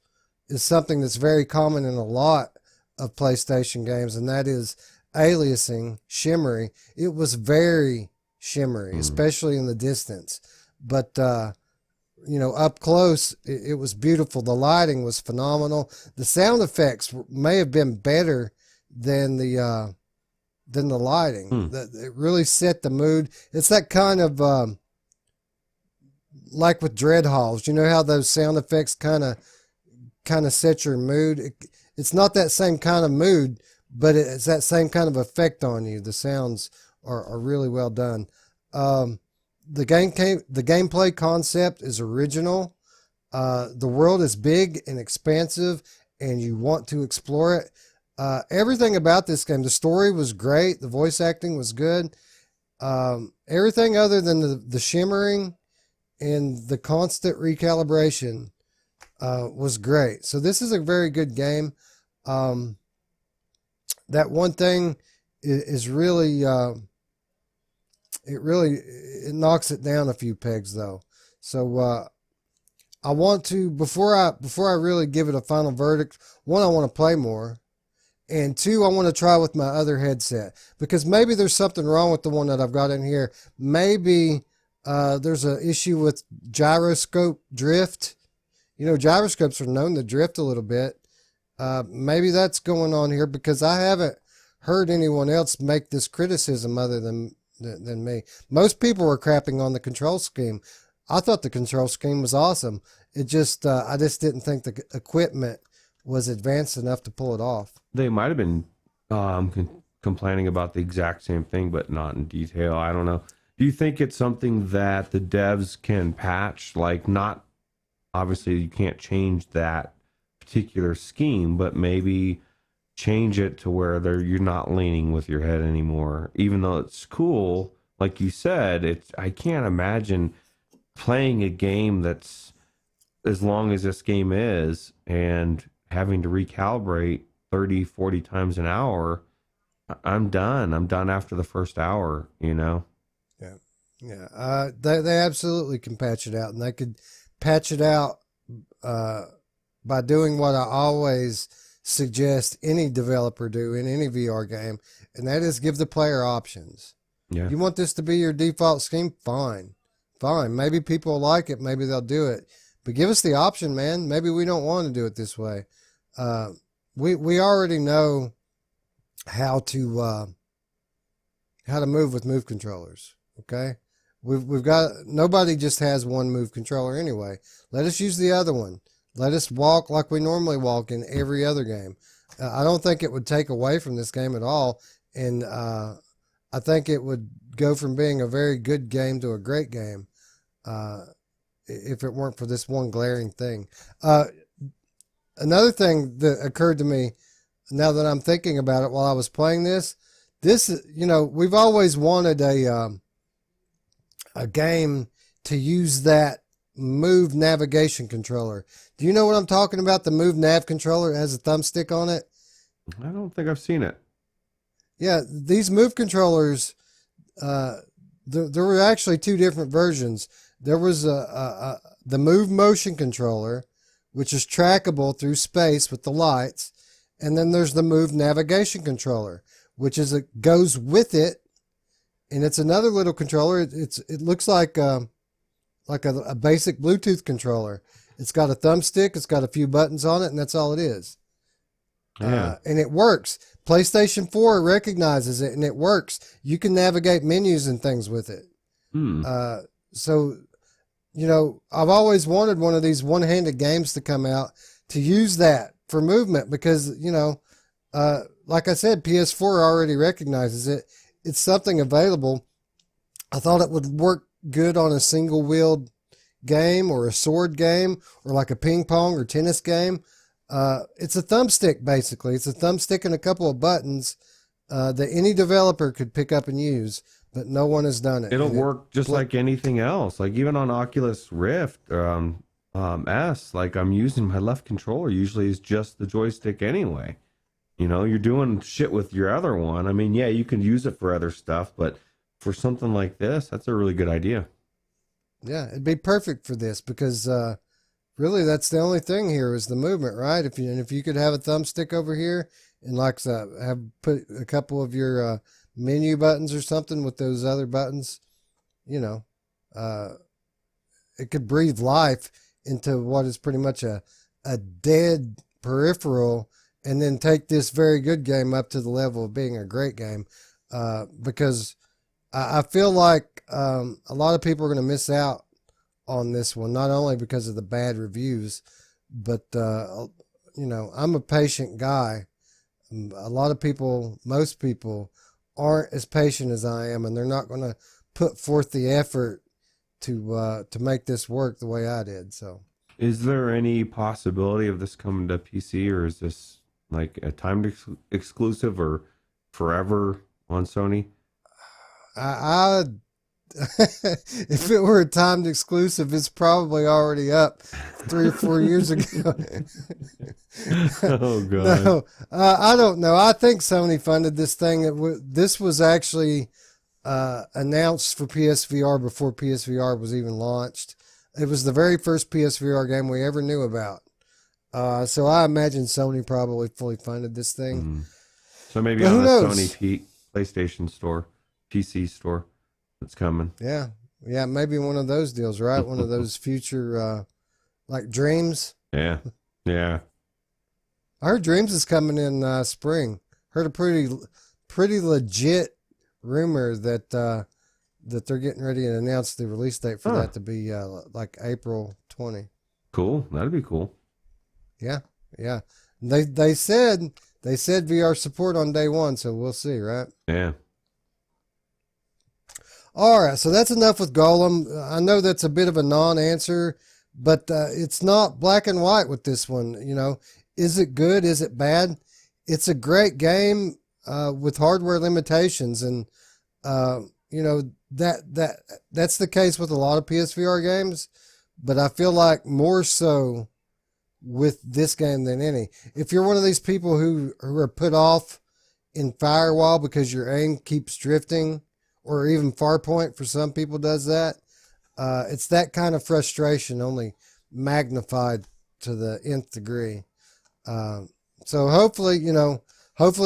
Speaker 1: is something that's very common in a lot of PlayStation games, and that is aliasing, shimmery. It was very shimmery, especially in the distance. But, up close, it was beautiful. The lighting was phenomenal. The sound effects may have been better than the lighting. It really set the mood. It's that kind of, like with Dread Halls. You know how those sound effects kind of set your mood. It's not that same kind of mood, but it's that same kind of effect on you. The sounds are really well done. The gameplay concept is original. The world is big and expansive, and you want to explore it. Everything about this game, the story was great. The voice acting was good. Everything other than the shimmering and the constant recalibration was great. So this is a very good game. That one thing is really, it knocks it down a few pegs though. So I want to, before I really give it a final verdict, one, I want to play more, and two, I want to try with my other headset, because maybe there's something wrong with the one that I've got in here. Maybe there's an issue with gyroscope drift. Gyroscopes are known to drift a little bit. Maybe that's going on here, because I haven't heard anyone else make this criticism other than me. Most people were crapping on the control scheme. I thought the control scheme was awesome. It just, I just didn't think the equipment was advanced enough to pull it off.
Speaker 2: They might have been complaining about the exact same thing, but not in detail. I don't know. Do you think it's something that the devs can patch? Like, not, obviously you can't change that particular scheme, but maybe change it to where you're not leaning with your head anymore. Even though it's cool, like you said, I can't imagine playing a game that's as long as this game is and having to recalibrate 30, 40 times an hour. I'm done after the first hour, Yeah.
Speaker 1: They absolutely can patch it out, and they could patch it out by doing what I always suggest any developer do in any VR game, and that is give the player options.
Speaker 2: Yeah.
Speaker 1: You want this to be your default scheme? Fine. Maybe people like it. Maybe they'll do it. But give us the option, man. Maybe we don't want to do it this way. We already know how to move with move controllers. Okay. We've got, nobody just has one move controller anyway. Let us use the other one. Let us walk like we normally walk in every other game. I don't think it would take away from this game at all, and I think it would go from being a very good game to a great game if it weren't for this one glaring thing. Another thing that occurred to me now that I'm thinking about it while I was playing this, we've always wanted a game to use that Move navigation controller. Do you know what I'm talking about? The Move nav controller, it has a thumbstick on it.
Speaker 2: I don't think I've seen it.
Speaker 1: Yeah, these Move controllers, there were actually two different versions. There was the Move motion controller, which is trackable through space with the lights, and then there's the Move navigation controller, which goes with it, and it's another little controller. It looks like a basic Bluetooth controller. It's got a thumbstick, it's got a few buttons on it, and that's all it is.
Speaker 2: Yeah.
Speaker 1: And it works. PlayStation 4 recognizes it, and it works. You can navigate menus and things with it. So, I've always wanted one of these one-handed games to come out to use that for movement because, like I said, PS4 already recognizes it. It's something available. I thought it would work good on a single-wheeled game or a sword game or like a ping pong or tennis game. It's a thumbstick, basically. It's a thumbstick and a couple of buttons that any developer could pick up and use, but no one has done it.
Speaker 2: It'll work just like anything else. Like even on Oculus Rift S, like I'm using my left controller usually is just the joystick anyway. You're doing shit with your other one. I mean, yeah, you can use it for other stuff, but for something like this, that's a really good idea.
Speaker 1: Yeah, it'd be perfect for this because really that's the only thing here is the movement, right? If you could have a thumbstick over here and have put a couple of your menu buttons or something with those other buttons, it could breathe life into what is pretty much a dead peripheral, and then take this very good game up to the level of being a great game. Because I feel like a lot of people are going to miss out on this one, not only because of the bad reviews, but I'm a patient guy. A lot of people, most people, aren't as patient as I am, and they're not going to put forth the effort to make this work the way I did. So,
Speaker 2: is there any possibility of this coming to PC, or is this like a timed exclusive or forever on Sony?
Speaker 1: I if it were a timed exclusive, it's probably already up 3 or 4 years ago.
Speaker 2: Oh god.
Speaker 1: No, I don't know. I think Sony funded this thing. This was actually announced for PSVR before PSVR was even launched. It was the very first PSVR game we ever knew about. So I imagine Sony probably fully funded this thing.
Speaker 2: Mm-hmm. So maybe
Speaker 1: but
Speaker 2: on
Speaker 1: who
Speaker 2: a
Speaker 1: knows?
Speaker 2: Sony PlayStation store, PC store that's coming.
Speaker 1: Yeah, maybe one of those deals, right? One of those future, like Dreams.
Speaker 2: Yeah.
Speaker 1: I heard Dreams is coming in spring. Heard a pretty legit rumor that they're getting ready to announce the release date for that to be like April 20.
Speaker 2: Cool. That'd be cool.
Speaker 1: Yeah. They said VR support on day one, so we'll see, right?
Speaker 2: Yeah.
Speaker 1: All right, so that's enough with Golem. I know that's a bit of a non-answer, but it's not black and white with this one. Is it good? Is it bad? It's a great game with hardware limitations, and that's the case with a lot of PSVR games. But I feel like more so with this game than any. If you're one of these people who are put off in Firewall because your aim keeps drifting, or even Farpoint for some people does that, it's that kind of frustration only magnified to the nth degree. So hopefully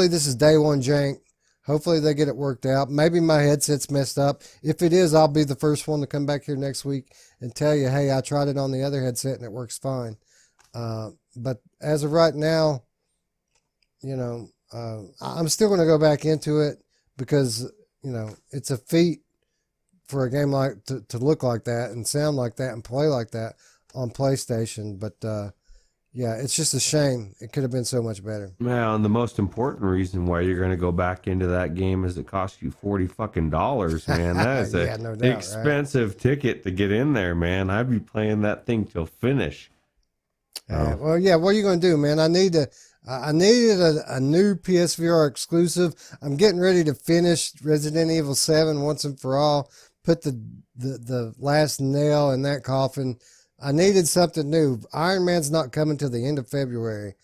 Speaker 1: this is day one jank. Hopefully they get it worked out. Maybe my headset's messed up. If it is, I'll be the first one to come back here next week and tell you, hey, I tried it on the other headset and it works fine. But as of right now, I'm still going to go back into it because, it's a feat for a game to look like that and sound like that and play like that on PlayStation. But, Yeah, it's just a shame. It could have been so much better.
Speaker 2: Well, and the most important reason why you're going to go back into that game is it costs you $40 man. That is a
Speaker 1: Yeah, no doubt, right?
Speaker 2: expensive ticket to get in there, man. I'd be playing that thing till finish. Oh,
Speaker 1: Well, yeah. What are you going to do, man? I needed a new PSVR exclusive. I'm getting ready to finish Resident Evil 7 once and for all. Put the last nail in that coffin. I needed something new. Iron Man's not coming till the end of February.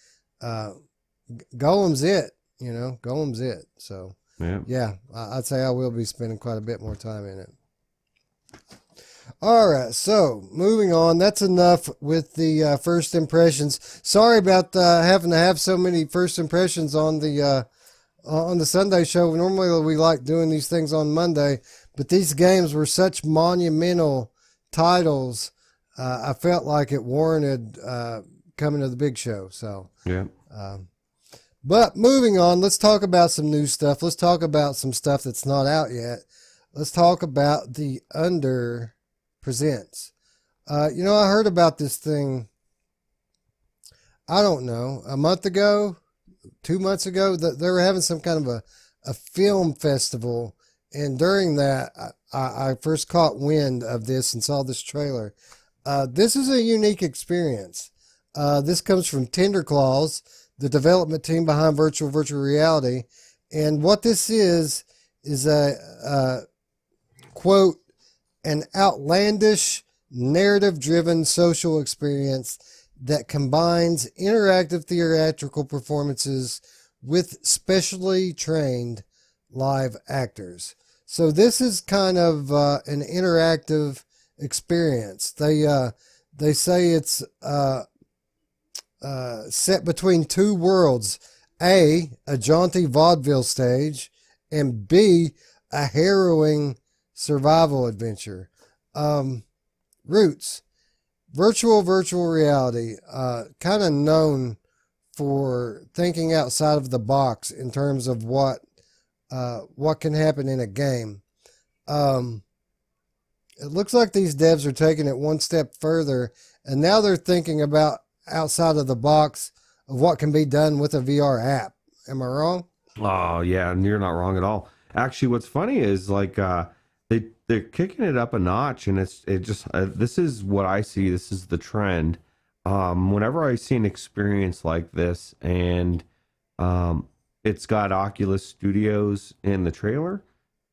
Speaker 1: Golem's it. Golem's it. So yeah, I'd say I will be spending quite a bit more time in it. All right, so moving on. That's enough with the first impressions. Sorry about having to have so many first impressions on the Sunday show. Normally we like doing these things on Monday, but these games were such monumental titles. I felt like it warranted coming to the big show. So
Speaker 2: yeah.
Speaker 1: But moving on, let's talk about some new stuff. Let's talk about some stuff that's not out yet. Let's talk about the Under Presents. I heard about this thing, I don't know, a month ago, 2 months ago, that they were having some kind of a film festival. And during that, I first caught wind of this and saw this trailer. This is a unique experience. This comes from Tender Claws, the development team behind virtual reality. And what this is a quote, an outlandish, narrative-driven social experience that combines interactive theatrical performances with specially trained live actors. So this is kind of an interactive experience. They say it's set between two worlds: A jaunty vaudeville stage, and B, a harrowing survival adventure. Ruuts, virtual reality, kind of known for thinking outside of the box in terms of what can happen in a game. It looks like these devs are taking it one step further, and now they're thinking about outside of the box of what can be done with a VR app. Am I wrong?
Speaker 2: Oh yeah, and you're not wrong at all. Actually, what's funny is like they're kicking it up a notch, and it just this is what I see. This is the trend. Whenever I see an experience like this, and it's got Oculus Studios in the trailer,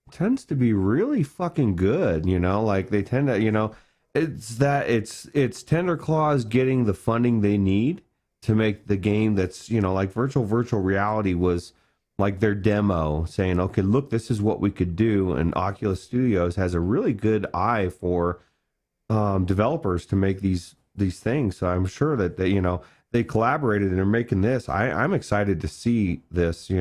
Speaker 2: it tends to be really fucking good. Like they tend to, it's Tender Claws getting the funding they need to make the game that's like virtual reality was like their demo saying, okay, look, this is what we could do. And Oculus Studios has a really good eye for developers to make these things. So I'm sure that they collaborated and are making this. I'm excited to see this,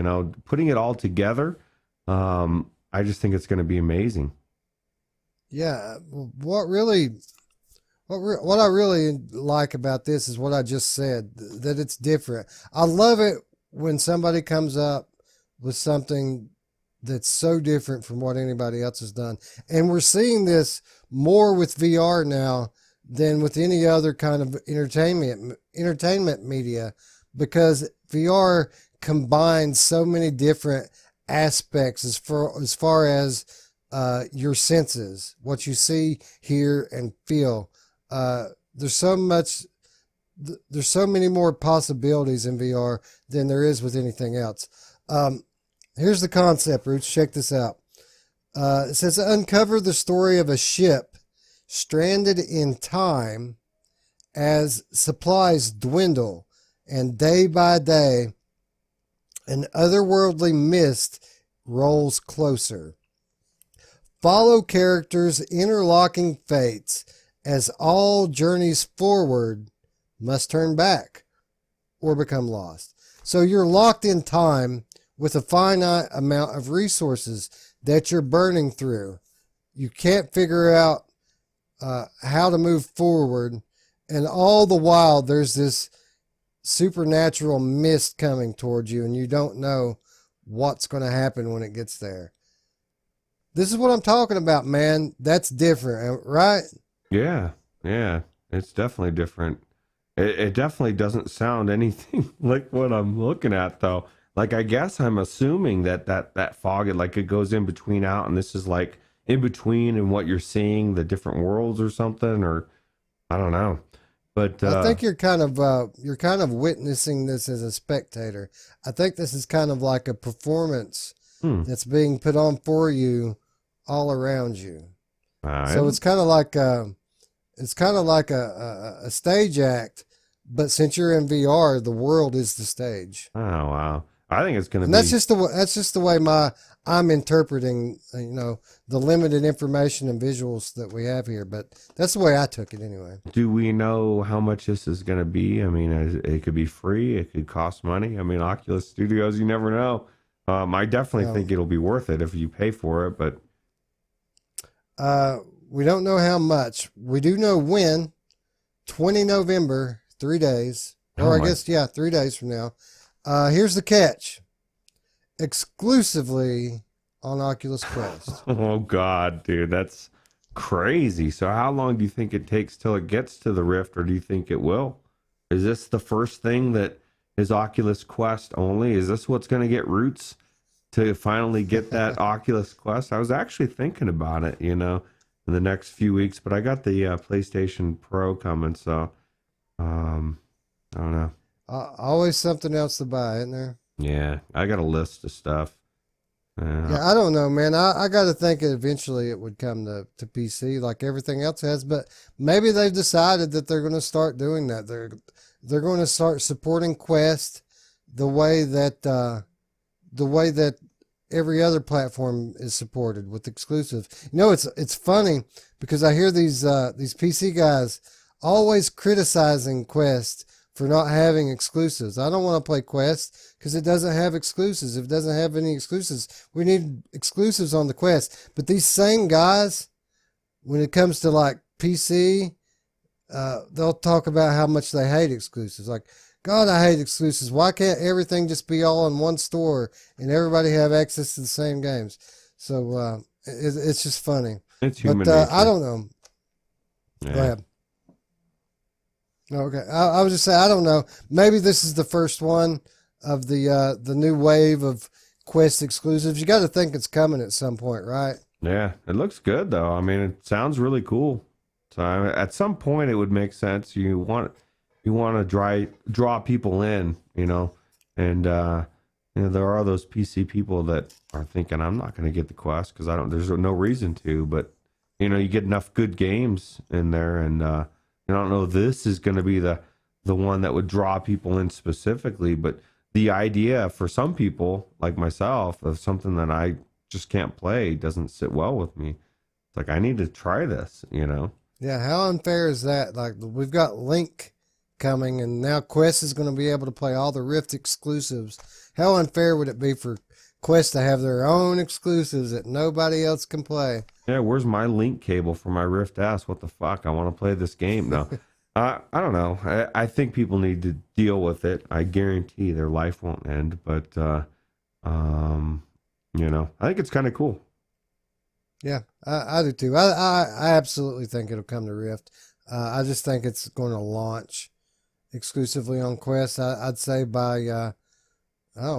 Speaker 2: putting it all together. I just think it's going to be amazing.
Speaker 1: Yeah. What I really like about this is what I just said, that it's different. I love it when somebody comes up with something that's so different from what anybody else has done. And we're seeing this more with VR now than with any other kind of entertainment media, because VR combines so many different aspects as far as your senses, what you see, hear, and feel. There's so many more possibilities in VR than there is with anything else. Here's the concept, Ruuts. Check this out. It says, uncover the story of a ship stranded in time as supplies dwindle, and day by day, an otherworldly mist rolls closer. Follow characters' interlocking fates as all journeys forward must turn back or become lost. So you're locked in time with a finite amount of resources that you're burning through. You can't figure out how to move forward, and all the while there's this supernatural mist coming towards you, and you don't know what's going to happen when it gets there. This is what I'm talking about, man. That's different, right?
Speaker 2: Yeah, it's definitely different. It definitely doesn't sound anything like what I'm looking at, though. Like, I guess I'm assuming that fog, it goes in between out, and this is like in between and what you're seeing, the different worlds or something, or I don't know. But
Speaker 1: I think you're kind of witnessing this as a spectator. I think this is kind of like a performance
Speaker 2: hmm,
Speaker 1: that's being put on for you all around you. So
Speaker 2: I,
Speaker 1: it's kind of like a stage act, but since you're in VR, the world is the stage.
Speaker 2: oh wow, I think it's gonna
Speaker 1: And
Speaker 2: be.
Speaker 1: that's just the way I'm interpreting, the limited information and visuals that we have here. But that's the way I took it anyway.
Speaker 2: Do we know how much this is gonna be? I mean, it could be free. It could cost money. I mean, Oculus Studios, you never know. I definitely
Speaker 1: Um,
Speaker 2: think it'll be worth it if you pay for it. But
Speaker 1: we don't know how much. We do know when. 20 November, 3 days,
Speaker 2: oh
Speaker 1: or I
Speaker 2: my,
Speaker 1: guess 3 days from now. Here's the catch: exclusively on Oculus Quest.
Speaker 2: oh God, dude, that's crazy. So how long do you think it takes till it gets to the Rift, or do you think it will? Is this the first thing that is Oculus Quest only? Is this what's going to get Roots to finally get that Oculus Quest? I was actually thinking about it, in the next few weeks, but I got the PlayStation Pro coming, so I don't know.
Speaker 1: Always something else to buy, isn't there?
Speaker 2: Yeah, I got a list of stuff.
Speaker 1: Yeah, I don't know, man. I got to think eventually it would come to PC like everything else has, but maybe they've decided that they're going to start doing that. They're going to start supporting Quest the way that every other platform is supported with exclusive. It's funny because I hear these PC guys always criticizing Quest for not having exclusives. I don't want to play Quest because it doesn't have exclusives. If it doesn't have any exclusives, we need exclusives on the Quest. But these same guys, when it comes to like PC, they'll talk about how much they hate exclusives. Like, God, I hate exclusives. Why can't everything just be all in one store and everybody have access to the same games? So it's just funny.
Speaker 2: It's human
Speaker 1: But
Speaker 2: nature.
Speaker 1: I don't know.
Speaker 2: Yeah.
Speaker 1: Go ahead. Okay, I was just saying I don't know. Maybe this is the first one of the new wave of Quest exclusives. You got to think it's coming at some point, right?
Speaker 2: Yeah, it looks good though. I mean, it sounds really cool. So at some point, it would make sense. You want to draw people in, and there are those PC people that are thinking, I'm not going to get the Quest because I don't. There's no reason to. But you get enough good games in there, and I don't know. This is going to be the one that would draw people in specifically, but the idea for some people like myself of something that I just can't play doesn't sit well with me. It's like I need to try this.
Speaker 1: Yeah, how unfair is that? Like we've got Link coming, and now Quest is going to be able to play all the Rift exclusives. How unfair would it be for Quest to have their own exclusives that nobody else can play?
Speaker 2: Yeah, where's my link cable for my Rift S? What the fuck? I want to play this game now. I don't know. I think people need to deal with it. I guarantee their life won't end, but I think it's kind of cool.
Speaker 1: Yeah, I do too. I absolutely think it'll come to Rift. I just think it's going to launch exclusively on Quest. I'd say by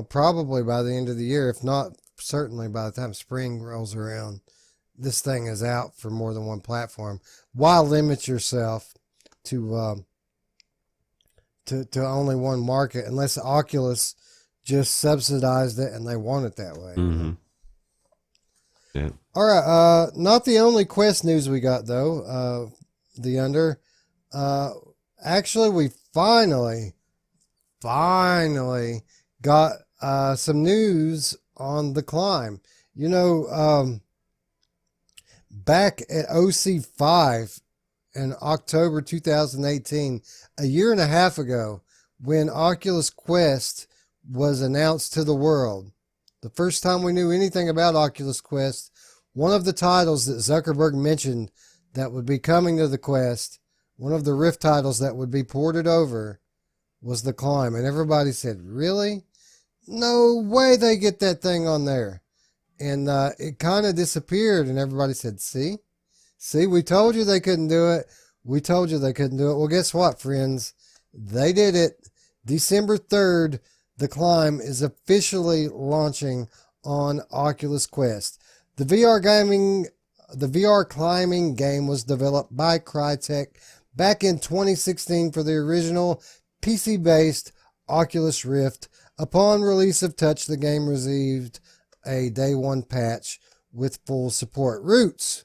Speaker 1: probably by the end of the year, if not certainly by the time spring rolls around. This thing is out for more than one platform. Why limit yourself to only one market unless Oculus just subsidized it and they want it that way?
Speaker 2: Mm-hmm. Yeah.
Speaker 1: All right. Not the only Quest news we got though. The under. Actually, we finally got some news on the climb. Back at OC5 in October 2018, a year and a half ago, when Oculus Quest was announced to the world, the first time we knew anything about Oculus Quest, one of the titles that Zuckerberg mentioned that would be coming to the Quest, one of the Rift titles that would be ported over, was The Climb. And everybody said, really? No way they get that thing on there. And it kind of disappeared, and everybody said, see, we told you they couldn't do it. We told you they couldn't do it. Well, guess what, friends? They did it. December 3rd, The Climb is officially launching on Oculus Quest. The VR climbing game was developed by Crytek back in 2016 for the original PC-based Oculus Rift. Upon release of Touch, the game received a day one patch with full support. Ruuts,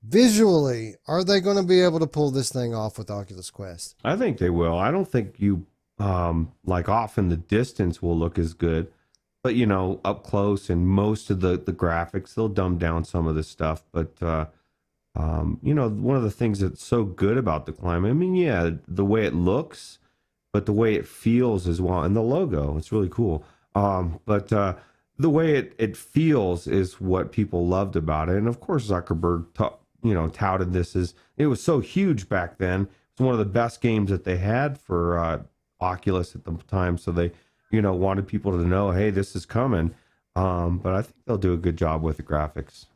Speaker 1: visually, are they going to be able to pull this thing off with Oculus Quest?
Speaker 2: I think they will. I don't think you like off in the distance will look as good, but you know, up close and most of the graphics, they'll dumb down some of the stuff. But you know, one of the things that's so good about the Climb, I mean, yeah, the way it looks, but the way it feels as well, and the logo, it's really cool. But the way it feels is what people loved about it. And of course, Zuckerberg, touted this as it was so huge back then. It's one of the best games that they had for Oculus at the time. So they, wanted people to know, hey, this is coming. But I think they'll do a good job with the graphics.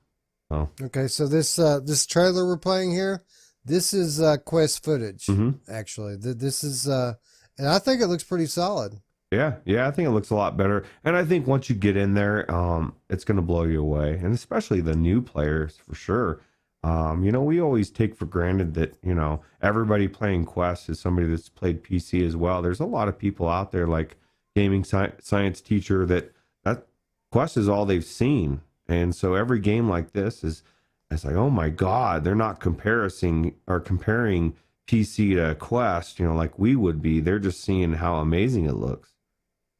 Speaker 2: So.
Speaker 1: Okay, so this trailer we're playing here, this is Quest footage. Actually, this is, and I think it looks pretty solid.
Speaker 2: Yeah, I think it looks a lot better. And I think once you get in there, it's going to blow you away. And especially the new players, for sure. We always take for granted that, everybody playing Quest is somebody that's played PC as well. There's a lot of people out there like Gaming Science Teacher that Quest is all they've seen. And so every game like this it's like, oh my God, they're not comparing PC to Quest, like we would be. They're just seeing how amazing it looks.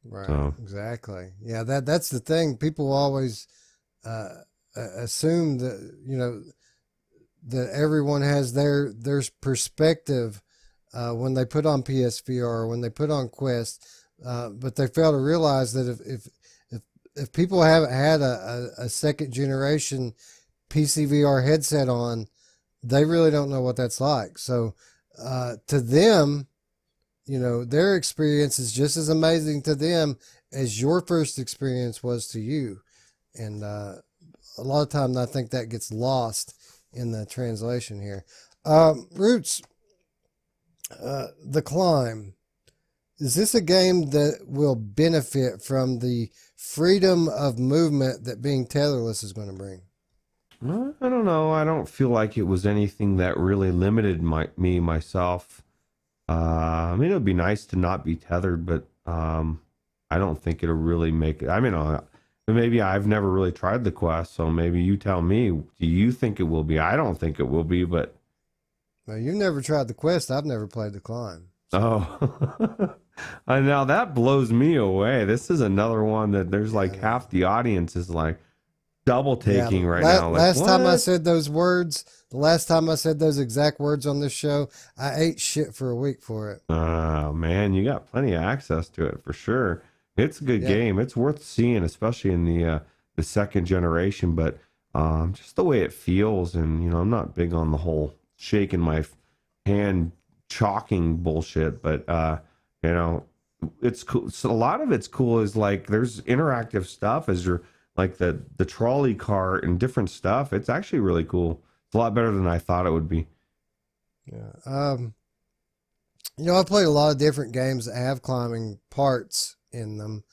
Speaker 1: Right. So. Exactly. Yeah. That's the thing. People always assume that, that everyone has their perspective when they put on PSVR or when they put on Quest, but they fail to realize that if people haven't had a second generation PC VR headset on, they really don't know what that's like. So to them, their experience is just as amazing to them as your first experience was to you. And a lot of times I think that gets lost in the translation here. Ruuts, The Climb. Is this a game that will benefit from the freedom of movement that being tetherless is going to bring?
Speaker 2: I don't know. I don't feel like it was anything that really limited myself. I mean, it would be nice to not be tethered, but I don't think it'll really make it. I mean, maybe I've never really tried the Quest, so maybe you tell me. Do you think it will be? I don't think it will be, but.
Speaker 1: Well, you've never tried the Quest. I've never played the Climb.
Speaker 2: So. Oh. Now that blows me away. This is another one that there's like half the audience is like double taking right now. Like,
Speaker 1: last time I said those words, the last time I said those exact words on this show, I ate shit for a week for it.
Speaker 2: Oh, man, you got plenty of access to it for sure. It's a good game. It's worth seeing, especially in the second generation. But just the way it feels, and I'm not big on the whole shaking my hand, chalking bullshit. But it's cool. So a lot of it's cool. Is like there's interactive stuff as you're like the trolley cart and different stuff. It's actually really cool. It's a lot better than I thought it would be.
Speaker 1: Yeah. I've played a lot of different games that have climbing parts in them.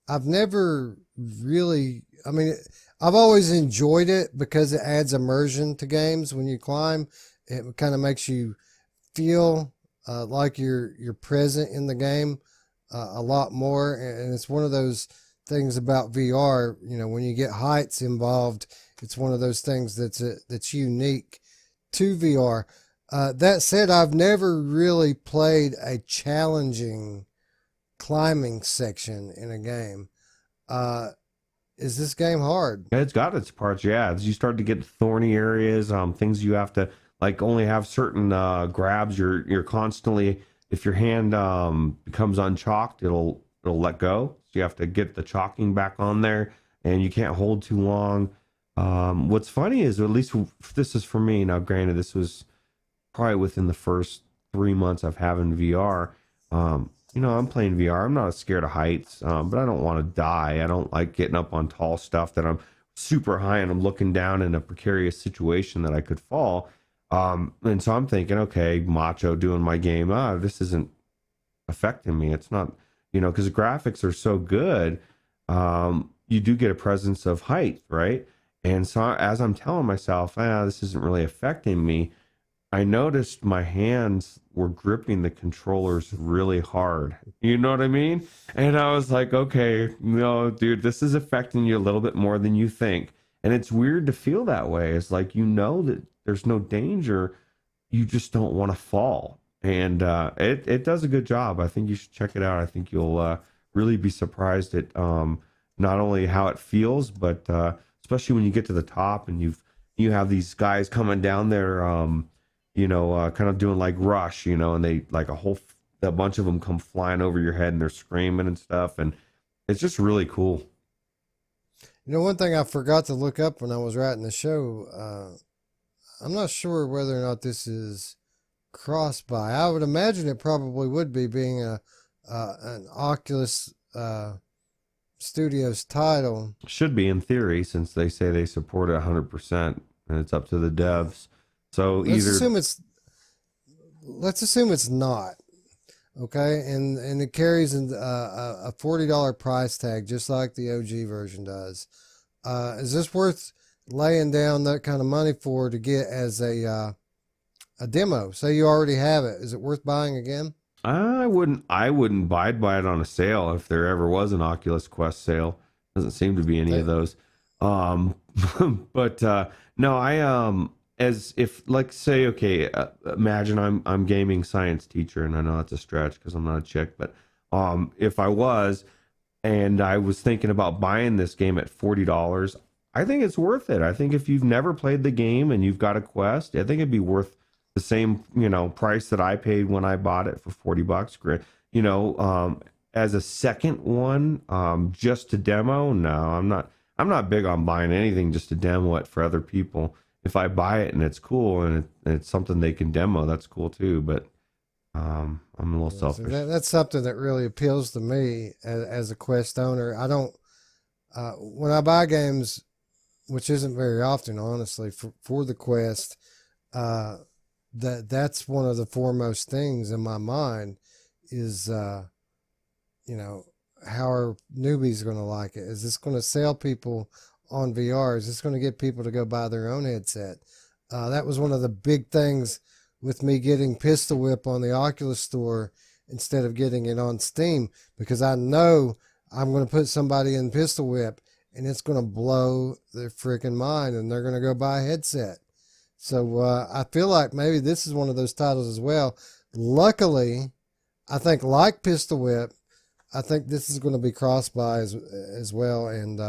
Speaker 1: I've never really, I've always enjoyed it because it adds immersion to games. When you climb, it kind of makes you feel like you're present in the game a lot more. And it's one of those things about VR, when you get heights involved, it's one of those things that's unique to VR. That said, I've never really played a challenging climbing section in a game. Is this game hard?
Speaker 2: It's got its parts, yeah. As you start to get thorny areas, things you have to like only have certain grabs. You're constantly, if your hand becomes unchalked, it'll let go. So you have to get the chalking back on there, and you can't hold too long. What's funny is, or at least this is for me. Now, granted, this was probably within the first 3 months of having VR. I'm playing VR. I'm not scared of heights, but I don't want to die. I don't like getting up on tall stuff that I'm super high and I'm looking down in a precarious situation that I could fall. And so I'm thinking, okay, macho doing my game. This isn't affecting me. It's not, because the graphics are so good. You do get a presence of height, right? And so as I'm telling myself, this isn't really affecting me, I noticed my hands were gripping the controllers really hard. You know what I mean? And I was like, okay, no, dude, this is affecting you a little bit more than you think. And it's weird to feel that way. It's like, that there's no danger. You just don't want to fall. And it does a good job. I think you should check it out. I think you'll really be surprised at not only how it feels, but especially when you get to the top and you have these guys coming down there, kind of doing like Rush, and they like a bunch of them come flying over your head and they're screaming and stuff, and it's just really cool.
Speaker 1: One thing I forgot to look up when I was writing the show, I'm not sure whether or not this is cross-buy. I would imagine it probably would be, being an Oculus Studios title.
Speaker 2: Should be, in theory, since they say they support it 100%, and it's up to the devs. So let's
Speaker 1: assume it's not. Okay, and it carries a $40 price tag, just like the OG version does. Is this worth laying down that kind of money for, to get as a demo? Say you already have it, is it worth buying again?
Speaker 2: I wouldn't buy it on a sale, if there ever was an Oculus Quest sale. Doesn't seem to be any of those. But no, as if, like, say, okay, imagine I'm gaming science teacher, and I know that's a stretch because I'm not a chick, but if I was, and I was thinking about buying this game at $40, I think it's worth it. I think if you've never played the game and you've got a Quest, I think it'd be worth the same, price that I paid when I bought it for $40. Great. As a second one, just to demo, no, I'm not big on buying anything just to demo it for other people. If I buy it and it's cool and it's something they can demo, that's cool too. But I'm a little selfish.
Speaker 1: So that's something that really appeals to me as a Quest owner. I don't, when I buy games, which isn't very often, honestly, for the Quest, that's one of the foremost things in my mind is, how are newbies going to like it? Is this going to sell people on VR? Is this going to get people to go buy their own headset? That was one of the big things with me getting Pistol Whip on the Oculus Store instead of getting it on Steam, because I know I'm going to put somebody in Pistol Whip and it's going to blow their freaking mind and they're going to go buy a headset. So I feel like maybe this is one of those titles as well. Luckily, I think, like Pistol Whip, I think this is going to be cross-buy as well. And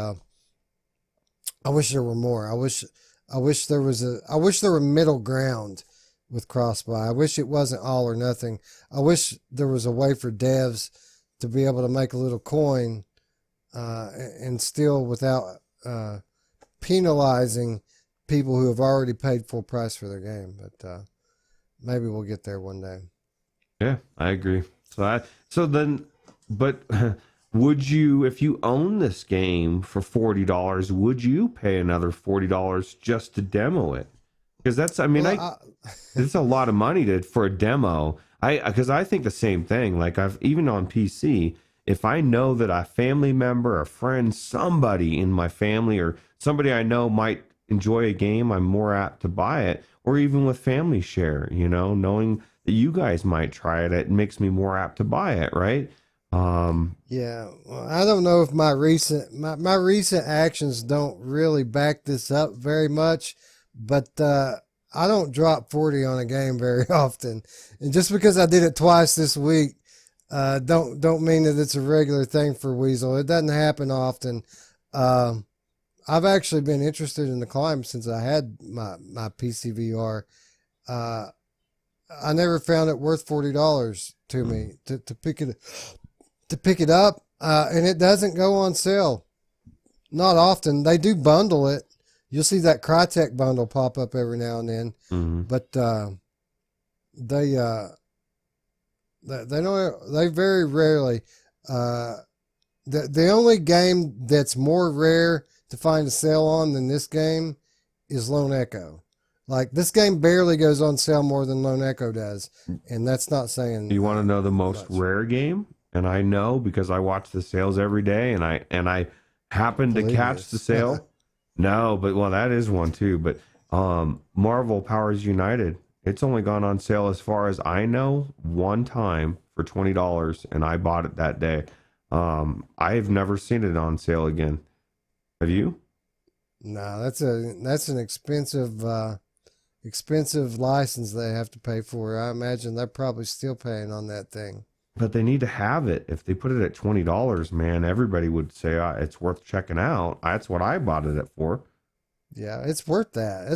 Speaker 1: I wish there were more. I wish there were middle ground with cross-buy. I wish it wasn't all or nothing. I wish there was a way for devs to be able to make a little coin and still without penalizing people who have already paid full price for their game. But maybe we'll get there one day.
Speaker 2: Yeah, I agree. But would you, if you own this game for $40, would you pay another $40 just to demo it? Because that's, it's a lot of money for a demo. Because I think the same thing. Like, even on PC, if I know that a family member, a friend, somebody in my family, or somebody I know might enjoy a game, I'm more apt to buy it. Or even with family share, knowing that you guys might try it, it makes me more apt to buy it, right?
Speaker 1: Yeah, well, I don't know if my recent actions don't really back this up very much, but I don't drop 40 on a game very often, and just because I did it twice this week, don't mean that it's a regular thing for Weasel. It doesn't happen often. I've actually been interested in the climb since I had my PC VR. I never found it worth $40 to me to pick it up, and it doesn't go on sale. Not often. They do bundle it. You'll see that Crytek bundle pop up every now and then, but they very rarely. The only game that's more rare to find a sale on than this game is Lone Echo. Like this game barely goes on sale more than Lone Echo does, and that's not saying
Speaker 2: You want to know the most
Speaker 1: much.
Speaker 2: rare game? And I know because I watch the sales every day, and I happened to catch the
Speaker 1: Polybius.
Speaker 2: sale. No, but well, that is one too. But Marvel Powers United, it's only gone on sale as far as I know one time for $20, and I bought it that day. I've never seen it on sale again. Have you?
Speaker 1: No, that's an expensive license they have to pay for. I imagine they're probably still paying on that thing.
Speaker 2: But they need to have it. If they put it at $20, man, everybody would say it's worth checking out. That's what I bought it at for.
Speaker 1: Yeah, it's worth that.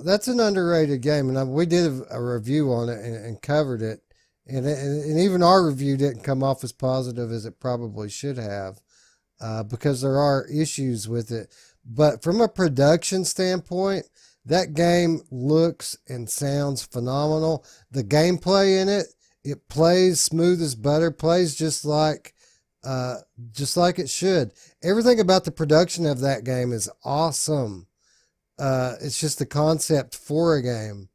Speaker 1: That's an underrated game, and we did a review on it and covered it, and even our review didn't come off as positive as it probably should have, because there are issues with it. But from a production standpoint, that game looks and sounds phenomenal. The gameplay in it plays smooth as butter, plays just like it should. Everything about the production of that game is awesome. It's just the concept for a game,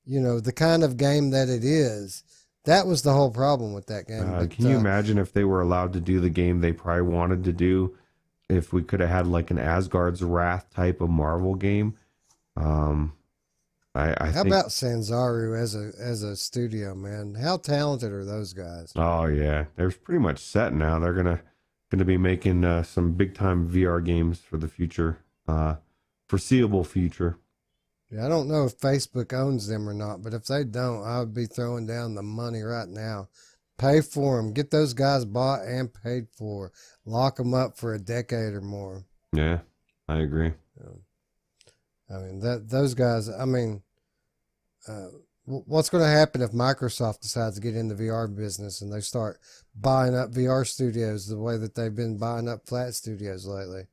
Speaker 1: the kind of game that it is. That was the whole problem with that game.
Speaker 2: Can you imagine if they were allowed to do the game they probably wanted to do? If we could have had like an Asgard's Wrath type of Marvel game. I
Speaker 1: How
Speaker 2: think,
Speaker 1: about Sanzaru as a studio, man? How talented are those guys?
Speaker 2: oh yeah, they're pretty much set now. They're gonna be making some big time VR games for the future, foreseeable future.
Speaker 1: Yeah, I don't know if Facebook owns them or not, but if they don't, I would be throwing down the money right now. Pay for them. Get those guys bought and paid for. Lock them up for a decade or more.
Speaker 2: Yeah, I agree.
Speaker 1: I mean, those guys, what's going to happen if Microsoft decides to get in the VR business and they start buying up VR studios the way that they've been buying up flat studios lately?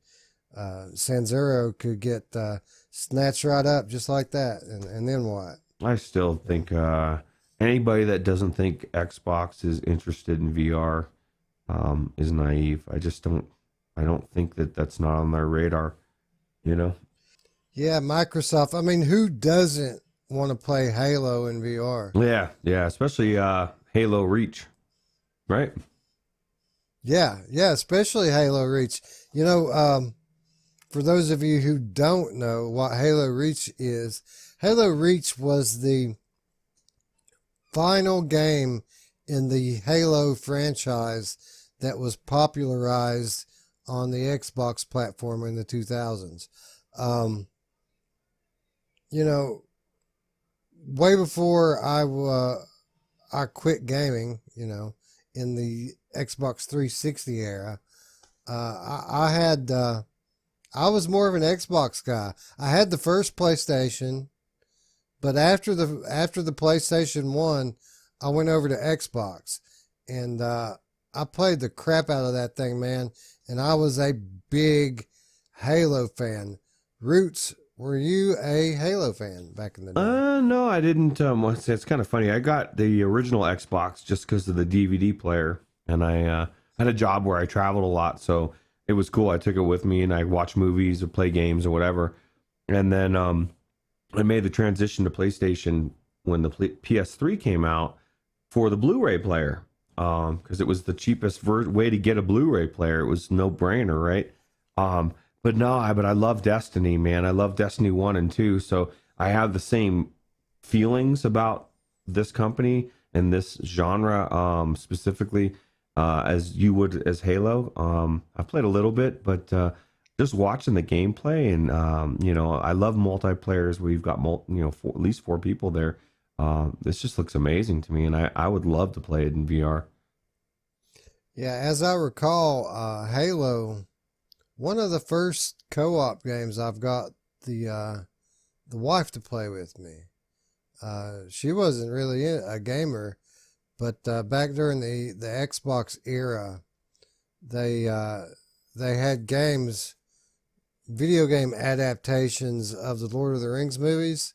Speaker 1: Sanzero could get snatched right up just like that. And then what?
Speaker 2: I still think anybody that doesn't think Xbox is interested in VR is naive. I don't think that that's not on their radar, you know?
Speaker 1: Yeah, Microsoft. I mean, who doesn't want to play Halo in VR?
Speaker 2: Yeah, especially Halo Reach, right?
Speaker 1: Yeah, especially Halo Reach. For those of you who don't know what Halo Reach is, Halo Reach was the final game in the Halo franchise that was popularized on the Xbox platform in the 2000s. Way before I quit gaming, in the Xbox 360 era, I was more of an Xbox guy. I had the first PlayStation, but after the PlayStation 1, I went over to Xbox, and I played the crap out of that thing, man. And I was a big Halo fan. Ruuts, were you a Halo fan back in the day?
Speaker 2: No, I didn't. It's kind of funny. I got the original Xbox just because of the DVD player, and I had a job where I traveled a lot, so it was cool. I took it with me, and I watched movies or play games or whatever. And then I made the transition to PlayStation when the PS3 came out for the Blu-ray player, because it was the cheapest way to get a Blu-ray player. It was no brainer, right? But I love Destiny, man. I love Destiny 1 and 2. So I have the same feelings about this company and this genre, specifically, as you would as Halo. I've played a little bit, but just watching the gameplay and, I love multiplayers where you've got, at least 4 people there. This just looks amazing to me, and I would love to play it in VR.
Speaker 1: Yeah, as I recall, Halo, one of the first co-op games I've got the wife to play with me. She wasn't really a gamer, but back during the Xbox era, they had video game adaptations of the Lord of the Rings movies.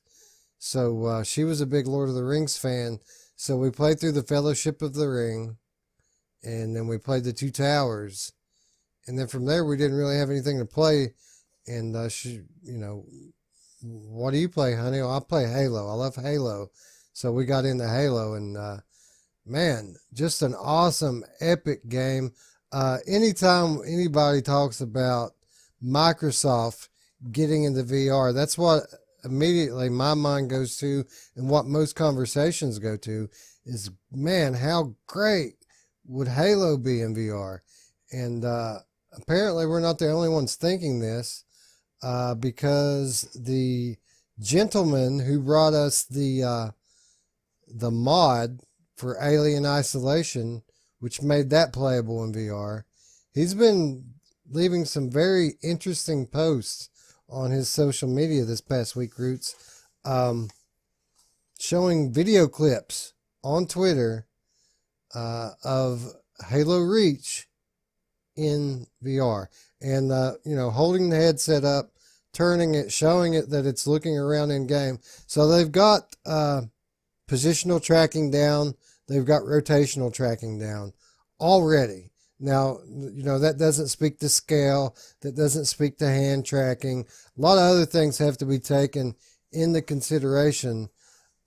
Speaker 1: So she was a big Lord of the Rings fan. So we played through the Fellowship of the Ring, and then we played the Two Towers. And then from there, we didn't really have anything to play. And what do you play, honey? Well, I play Halo. I love Halo. So we got into Halo, and man, just an awesome, epic game. Anytime anybody talks about Microsoft getting into VR, that's what immediately my mind goes to, and what most conversations go to is, man, how great would Halo be in VR? And apparently, we're not the only ones thinking this, because the gentleman who brought us the mod for Alien Isolation, which made that playable in VR, he's been leaving some very interesting posts on his social media this past week, Ruuts, showing video clips on Twitter of Halo Reach in VR, and holding the headset up, turning it, showing it that it's looking around in game. So they've got positional tracking down, they've got rotational tracking down already. Now, that doesn't speak to scale, that doesn't speak to hand tracking. A lot of other things have to be taken into consideration.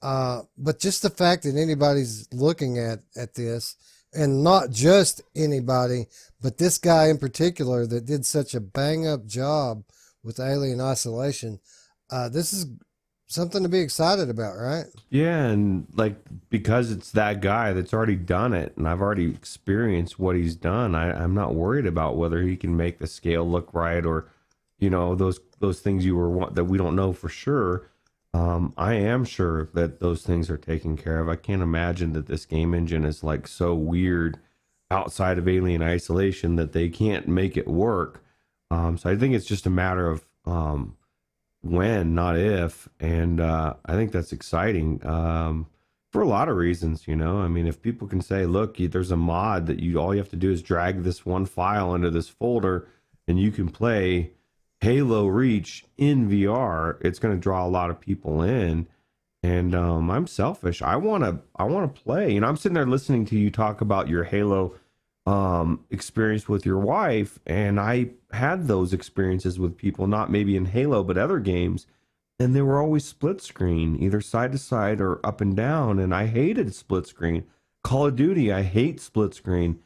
Speaker 1: But just the fact that anybody's looking at this, and not just anybody, but this guy in particular that did such a bang up job with Alien Isolation, this is something to be excited about, right?
Speaker 2: Yeah, and like, because it's that guy that's already done it, and I've already experienced what he's done, I'm not worried about whether he can make the scale look right, or those things that we don't know for sure. I am sure that those things are taken care of. I can't imagine that this game engine is like so weird outside of Alien Isolation that they can't make it work. So I think it's just a matter of when, not if. And I think that's exciting for a lot of reasons. I mean, if people can say, look, there's a mod that all you have to do is drag this one file into this folder and you can play Halo Reach in VR, it's going to draw a lot of people in. And I'm selfish. I want to play. I'm sitting there listening to you talk about your Halo experience with your wife, and I had those experiences with people, not maybe in Halo but other games, and they were always split screen, either side to side or up and down, and I hated split screen. Call of Duty, I hate split screen.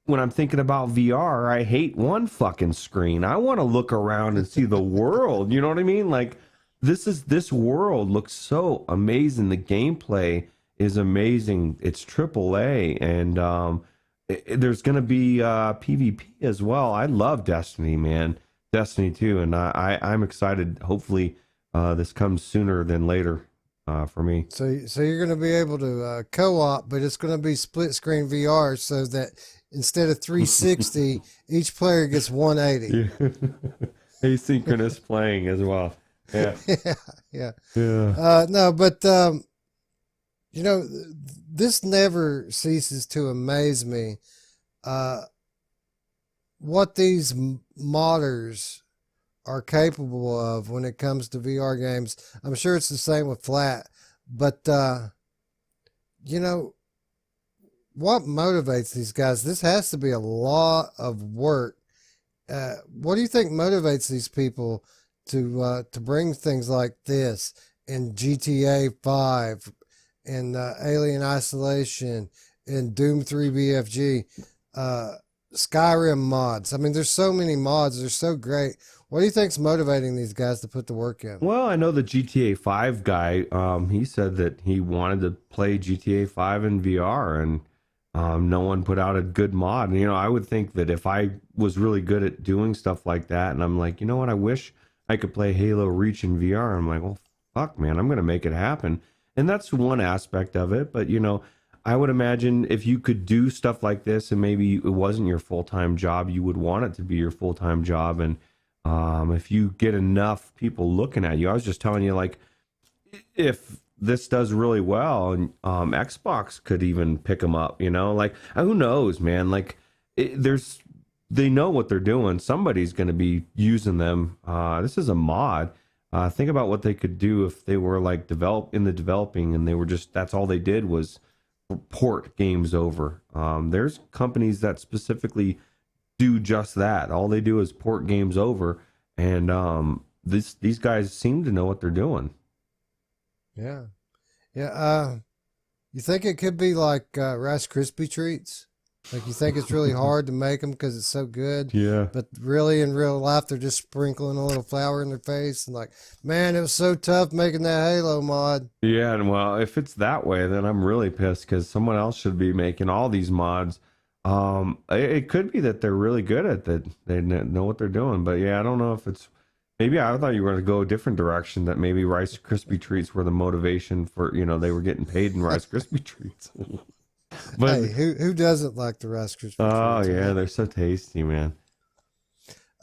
Speaker 2: When I'm thinking about VR, I hate one fucking screen. I want to look around and see the world. You know what I mean? Like, this world looks so amazing. The gameplay is amazing. It's AAA, and there's going to be PvP as well. I love Destiny, man. Destiny 2, and I'm excited. Hopefully, this comes sooner than later for me.
Speaker 1: So you're going to be able to co-op, but it's going to be split screen VR, so that instead of 360, each player gets 180.
Speaker 2: Yeah. Asynchronous playing as well. Yeah.
Speaker 1: Yeah.
Speaker 2: Yeah.
Speaker 1: No, but this never ceases to amaze me. What these modders are capable of when it comes to VR games. I'm sure it's the same with Flat, but what motivates these guys? This has to be a lot of work. What do you think motivates these people to bring things like this in GTA 5 and Alien Isolation and Doom 3 BFG, Skyrim mods? I mean, there's so many mods. They're so great. What do you think's motivating these guys to put the work in?
Speaker 2: Well, I know the GTA 5 guy, he said that he wanted to play GTA 5 in VR, and no one put out a good mod. And, I would think that if I was really good at doing stuff like that, and I'm like, you know what, I wish I could play Halo Reach in VR. I'm like, well, fuck, man, I'm going to make it happen. And that's one aspect of it. But, I would imagine if you could do stuff like this and maybe it wasn't your full-time job, you would want it to be your full-time job. And if you get enough people looking at you, I was just telling you, like, if this does really well, and Xbox could even pick them up, like, who knows, man? Like, they know what they're doing. Somebody's going to be using them. This is a mod. Think about what they could do if they were like developing, and they were just, that's all they did was port games over. There's companies that specifically do just that. All they do is port games over, and these guys seem to know what they're doing.
Speaker 1: Yeah. Yeah. You think it could be like Rice Krispie treats? Like you think it's really hard to make them because it's so good,
Speaker 2: Yeah.
Speaker 1: but really in real life they're just sprinkling a little flour in their face and like, man, it was so tough making that Halo mod.
Speaker 2: Yeah, and well, if it's that way, then I'm really pissed because someone else should be making all these mods. It could be that they're really good at that. They know what they're doing, but yeah, I don't know if it's. Maybe I thought you were going to go a different direction. That maybe Rice Krispie treats were the motivation for they were getting paid in Rice Krispie treats. But
Speaker 1: Hey, who doesn't like the Rice Krispie
Speaker 2: oh
Speaker 1: treats?
Speaker 2: yeah,
Speaker 1: Right?
Speaker 2: they're so tasty, man.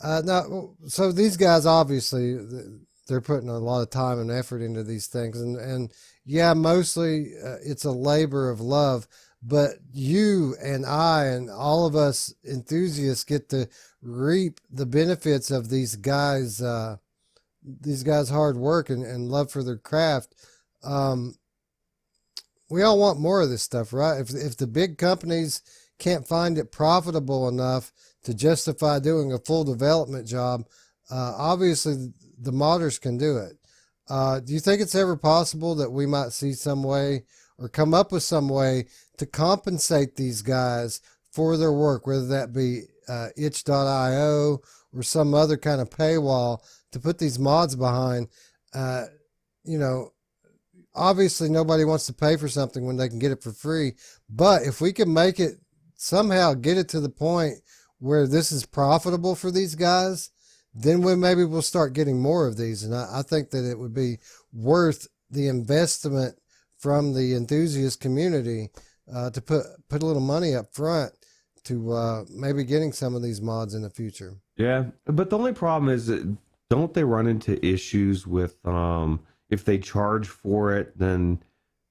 Speaker 1: No, so these guys obviously they're putting a lot of time and effort into these things, and yeah, mostly it's a labor of love. But you and I and all of us enthusiasts get to reap the benefits of these guys' hard work and love for their craft. Um, we all want more of this stuff, right? If the big companies can't find it profitable enough to justify doing a full development job, obviously the modders can do it. Do you think it's ever possible that we might see some way or come up with some way to compensate these guys for their work, whether that be itch.io or some other kind of paywall to put these mods behind? Uh, you know, obviously nobody wants to pay for something when they can get it for free, but if we can make it somehow get it to the point where this is profitable for these guys, then maybe we'll start getting more of these. And I think that it would be worth the investment from the enthusiast community to put a little money up front to maybe getting some of these mods in the future.
Speaker 2: Yeah, but the only problem is that don't they run into issues with if they charge for it, then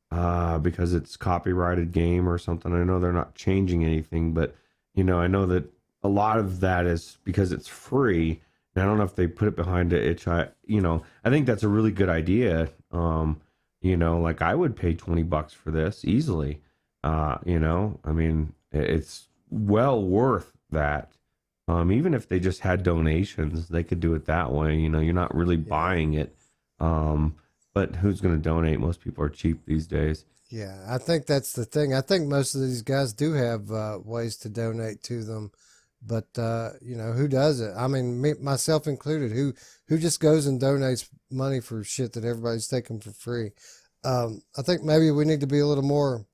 Speaker 2: because it's copyrighted game or something. I know they're not changing anything, but I know that a lot of that is because it's free. And I don't know if they put it behind a itch. I think that's a really good idea. Like I would pay $20 for this easily. I mean, it's well worth that. Even if they just had donations, they could do it that way. You're not really buying it. But who's going to donate? Most people are cheap these days.
Speaker 1: Yeah, I think that's the thing. I think most of these guys do have ways to donate to them, but who does it? I mean, myself included. Who just goes and donates money for shit that everybody's taking for free? I think maybe we need to be a little more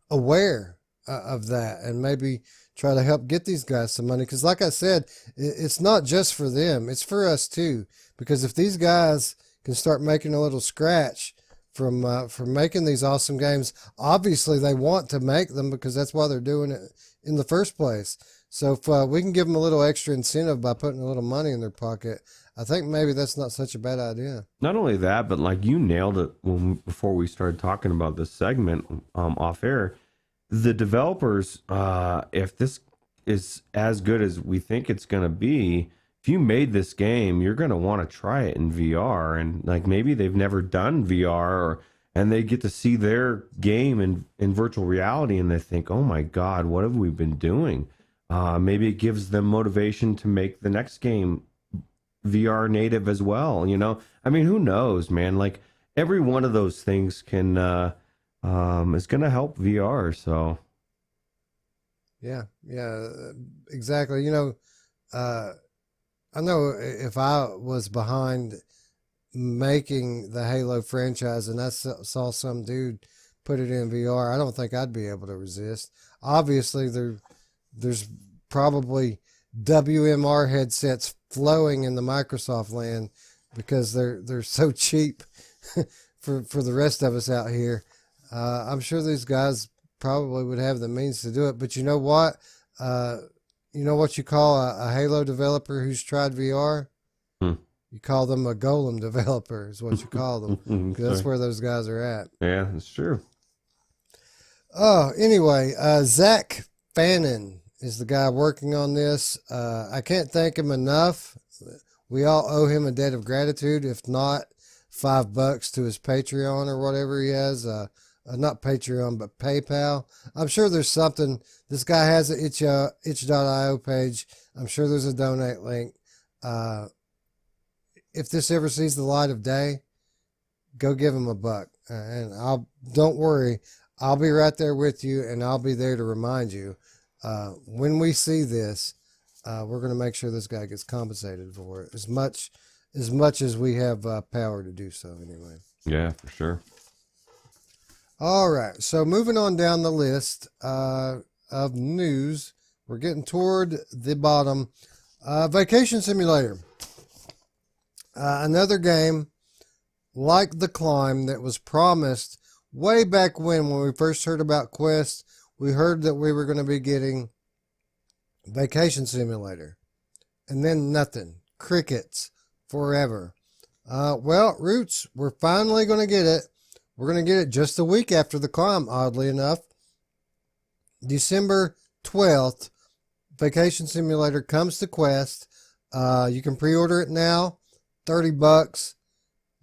Speaker 1: aware of that and maybe try to help get these guys some money. Because, like I said, it's not just for them; it's for us too. Because if these guys can start making a little scratch from making these awesome games, obviously they want to make them because that's why they're doing it in the first place. So if we can give them a little extra incentive by putting a little money in their pocket, I think maybe that's not such a bad idea.
Speaker 2: Not only that, but like you nailed it before we started talking about this segment off air. The developers, if this is as good as we think it's going to be, if you made this game, you're going to want to try it in VR. And like maybe they've never done VR and they get to see their game in virtual reality and they think, oh my God, what have we been doing? Maybe it gives them motivation to make the next game VR native as well. I mean, who knows, man? Like every one of those things can is going to help VR. So
Speaker 1: Yeah, exactly. I know if I was behind making the Halo franchise and I saw some dude put it in VR, I don't think I'd be able to resist. Obviously, there's probably WMR headsets flowing in the Microsoft land because they're so cheap for the rest of us out here. I'm sure these guys probably would have the means to do it, but you know what? You know what you call a Halo developer who's tried VR?
Speaker 2: Hmm.
Speaker 1: You call them a Golem developer is what you call them. 'Cause that's where those guys are at.
Speaker 2: yeah, that's true.
Speaker 1: Oh, anyway, Zach Fannin is the guy working on this. I can't thank him enough. We all owe him a debt of gratitude, if not $5 to his Patreon or whatever he has. Not Patreon, but PayPal. I'm sure there's something. This guy has an itch.io page. I'm sure there's a donate link. if this ever sees the light of day, go give him $1. And don't worry, I'll be right there with you, and I'll be there to remind you. When we see this, we're going to make sure this guy gets compensated for it as much as we have power to do so anyway.
Speaker 2: Yeah, for sure.
Speaker 1: All right, so moving on down the list of news, we're getting toward the bottom. Vacation Simulator. Another game like The Climb that was promised way back when we first heard about Quest. We heard that we were going to be getting Vacation Simulator. And then nothing. Crickets. Forever. Well, Ruuts, we're finally going to get it. We're going to get it just a week after The Climb, oddly enough. December 12th, Vacation Simulator comes to Quest. You can pre-order it now. $30.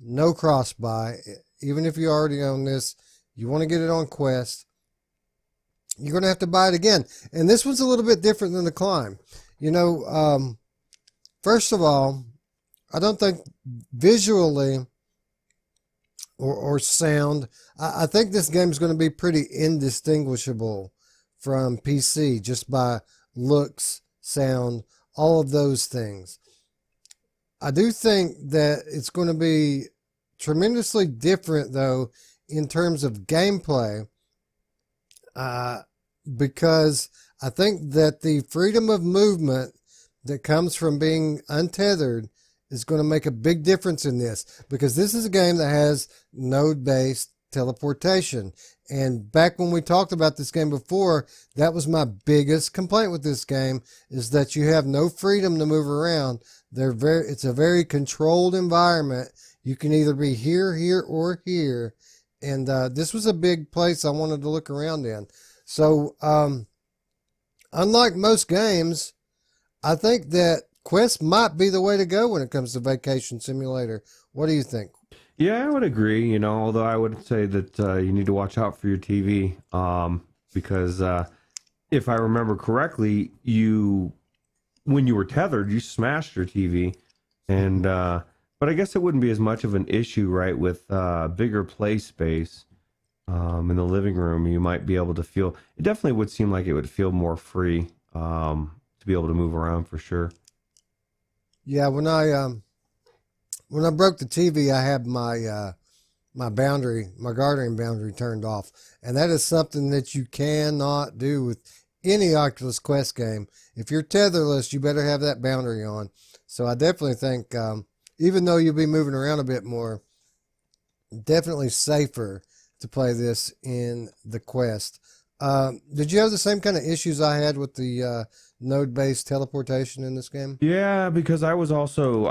Speaker 1: No cross-buy. Even if you already own this, you want to get it on Quest, you're going to have to buy it again. And this one's a little bit different than The Climb. You know, first of all, I don't think visually or sound, I think this game is going to be pretty indistinguishable from PC just by looks, sound, all of those things. I do think that it's going to be tremendously different, though, in terms of gameplay, because I think that the freedom of movement that comes from being untethered is going to make a big difference in this, because this is a game that has node-based teleportation. And back when we talked about this game before, that was my biggest complaint with this game, is that you have no freedom to move around. It's a very controlled environment. You can either be here, or here. And this was a big place I wanted to look around in. So, unlike most games, I think that Quest might be the way to go when it comes to Vacation Simulator. What do you think?
Speaker 2: Yeah, I would agree. You know, although I would say that you need to watch out for your TV, because if I remember correctly, when you were tethered, you smashed your TV, and but I guess it wouldn't be as much of an issue, right? With bigger play space in the living room, you might be able to feel. It definitely would seem like it would feel more free to be able to move around for sure.
Speaker 1: Yeah, when I broke the TV, I had my my gartering boundary turned off, and that is something that you cannot do with any Oculus Quest game. If you're tetherless, you better have that boundary on. So I definitely think, even though you'll be moving around a bit more, definitely safer to play this in the Quest. Did you have the same kind of issues I had with the node-based teleportation in this game?
Speaker 2: Yeah, because I was also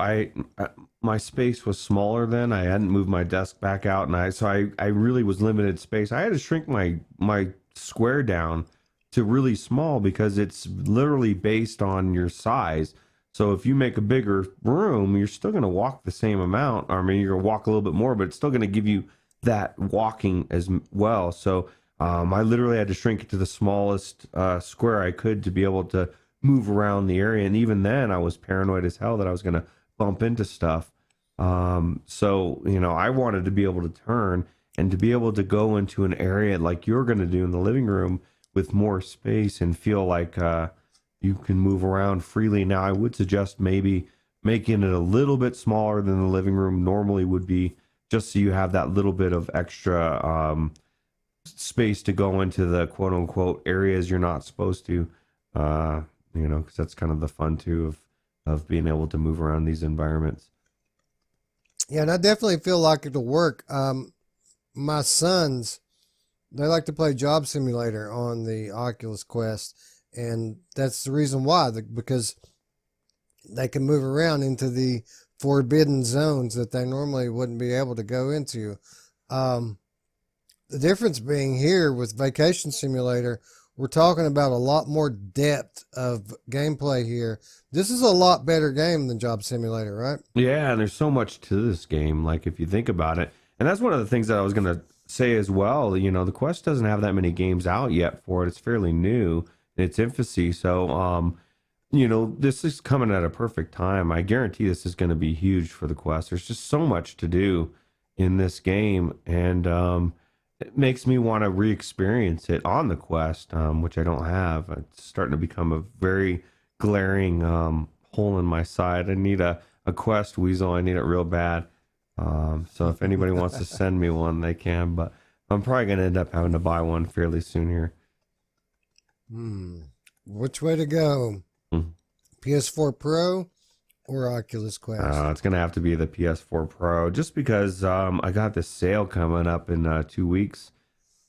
Speaker 2: my space was smaller then. I hadn't moved my desk back out, and I really was limited space. I had to shrink my square down to really small because it's literally based on your size. So if you make a bigger room, you're still going to walk the same amount. I mean, you're going to walk a little bit more, but it's still going to give you that walking as well. So I literally had to shrink it to the smallest square I could to be able to move around the area. And even then, I was paranoid as hell that I was going to bump into stuff. So, you know, I wanted to be able to turn and to be able to go into an area like you're going to do in the living room with more space and feel like you can move around freely. Now, I would suggest maybe making it a little bit smaller than the living room normally would be, just so you have that little bit of extra space to go into the quote unquote areas you're not supposed to, you know, because that's kind of the fun too of being able to move around these environments.
Speaker 1: Yeah, and I definitely feel like it'll work. My sons, they like to play Job Simulator on the Oculus Quest, and that's the reason why, because they can move around into the forbidden zones that they normally wouldn't be able to go into. The difference being here with Vacation Simulator, we're talking about a lot more depth of gameplay here. This is a lot better game than Job Simulator, right?
Speaker 2: Yeah, and there's so much to this game, like if you think about it. And that's one of the things that I was going to say as well. You know, the Quest doesn't have that many games out yet for it. It's fairly new in its infancy. So, this is coming at a perfect time. I guarantee this is going to be huge for the Quest. There's just so much to do in this game, and it makes me want to re-experience it on the Quest, which I don't have. It's starting to become a very glaring hole in my side. I need a Quest Weasel. I need it real bad. So if anybody wants to send me one, they can. But I'm probably going to end up having to buy one fairly soon here.
Speaker 1: Which way to go? PS4 Pro or Oculus Quest?
Speaker 2: It's going to have to be the PS4 Pro, just because I got this sale coming up in 2 weeks.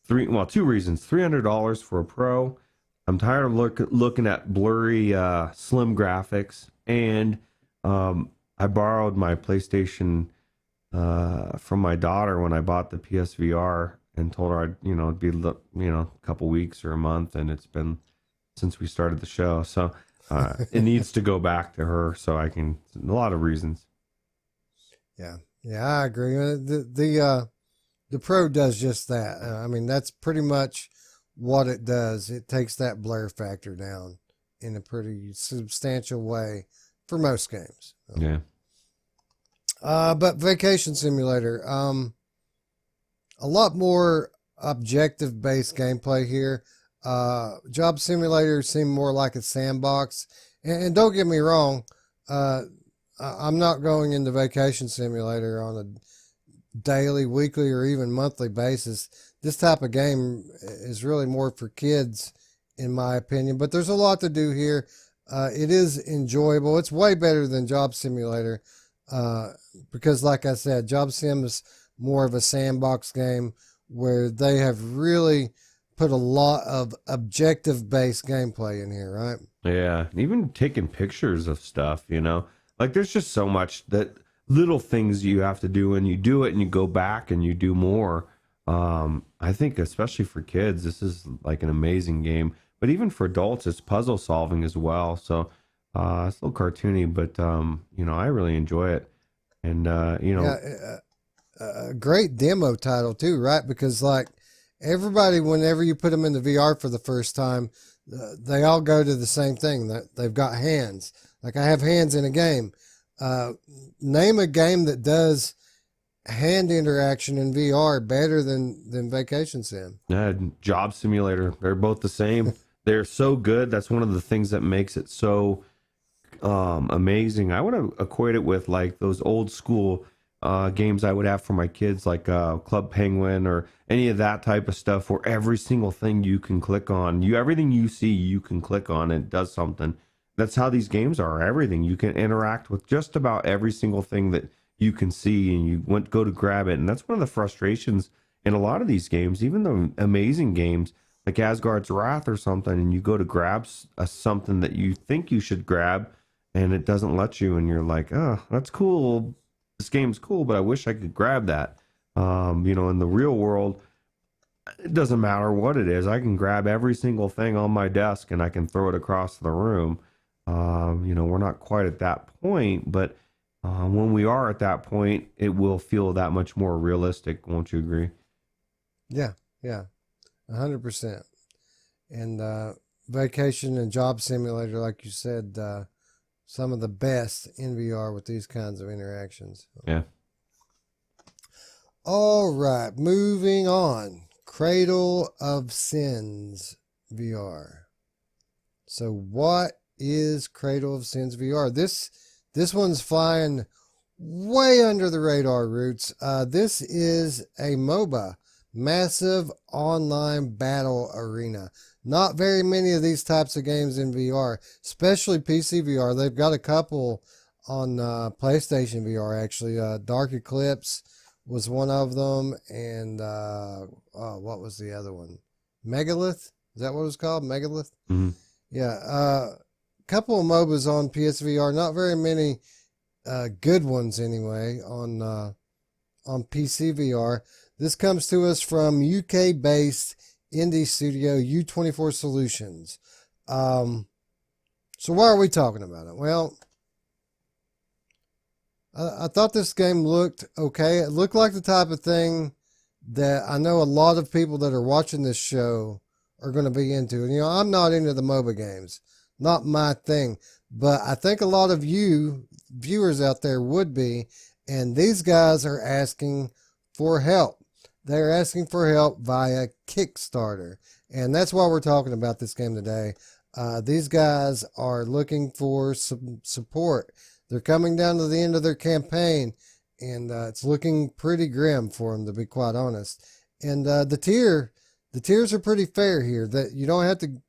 Speaker 2: Two reasons. $300 for a Pro. I'm tired of looking at blurry, slim graphics. And I borrowed my PlayStation from my daughter when I bought the PSVR and told her it'd be a couple weeks or a month, and it's been since we started the show. So it needs to go back to her, so I can. A lot of reasons. Yeah,
Speaker 1: I agree. The Pro does just that. I mean, that's pretty much what it does. It takes that blur factor down in a pretty substantial way for most games.
Speaker 2: Yeah.
Speaker 1: But Vacation Simulator, a lot more objective based gameplay here. Job Simulator seemed more like a sandbox, and don't get me wrong, I'm not going into Vacation Simulator on a daily, weekly, or even monthly basis. This type of game is really more for kids, in my opinion, but there's a lot to do here. It is enjoyable. It's way better than Job Simulator, because like I said, Job Sim is more of a sandbox game where they have really put a lot of objective based gameplay in here, right?
Speaker 2: Yeah, even taking pictures of stuff, like there's just so much that little things you have to do, and you do it and you go back and you do more. I think especially for kids, this is like an amazing game, but even for adults, it's puzzle solving as well. So it's a little cartoony, but I really enjoy it. And
Speaker 1: a great demo title too, right? Because like everybody, whenever you put them in the VR for the first time, they all go to the same thing. That they've got hands. Like I have hands in a game. Name a game that does hand interaction in VR better than Vacation Sim.
Speaker 2: Job Simulator. They're both the same. They're so good. That's one of the things that makes it so amazing. I would equate it with like those old school games I would have for my kids, like Club Penguin or any of that type of stuff, where every single thing you can click on, everything you see, you can click on and it does something. That's how these games are. Everything you can interact with, just about every single thing that you can see, and you go to grab it. And that's one of the frustrations in a lot of these games, even the amazing games like Asgard's Wrath or something, and you go to grab something that you think you should grab, and it doesn't let you, and you're like, oh, that's cool. This game's cool, but I wish I could grab that. In the real world, it doesn't matter what it is. I can grab every single thing on my desk and I can throw it across the room. We're not quite at that point, but when we are at that point, it will feel that much more realistic. Won't you agree?
Speaker 1: Yeah, 100%. And Vacation and Job Simulator, like you said, some of the best in VR with these kinds of interactions.
Speaker 2: Yeah.
Speaker 1: All right, moving on. Cradle of Sins VR. So what is Cradle of Sins VR? This one's flying way under the radar, Ruuts. This is a MOBA, massive online battle arena. Not very many of these types of games in VR, especially PC VR. They've got a couple on PlayStation VR, actually. Dark Eclipse was one of them, and what was the other one? Megalith? Is that what it was called? Megalith?
Speaker 2: Mm-hmm.
Speaker 1: Yeah. Couple of MOBAs on PSVR. Not very many good ones anyway on PC VR. This comes to us from UK-based indie studio U24 Solutions. So why are we talking about it? Well, I thought this game looked okay. It looked like the type of thing that I know a lot of people that are watching this show are going to be into. And, I'm not into the MOBA games. Not my thing. but I think a lot of you viewers out there would be. And these guys are asking for help. They're asking for help via Kickstarter. And that's why we're talking about this game today. These guys are looking for some support. They're coming down to the end of their campaign, and it's looking pretty grim for them, to be quite honest. And the tiers are pretty fair here. That you don't have to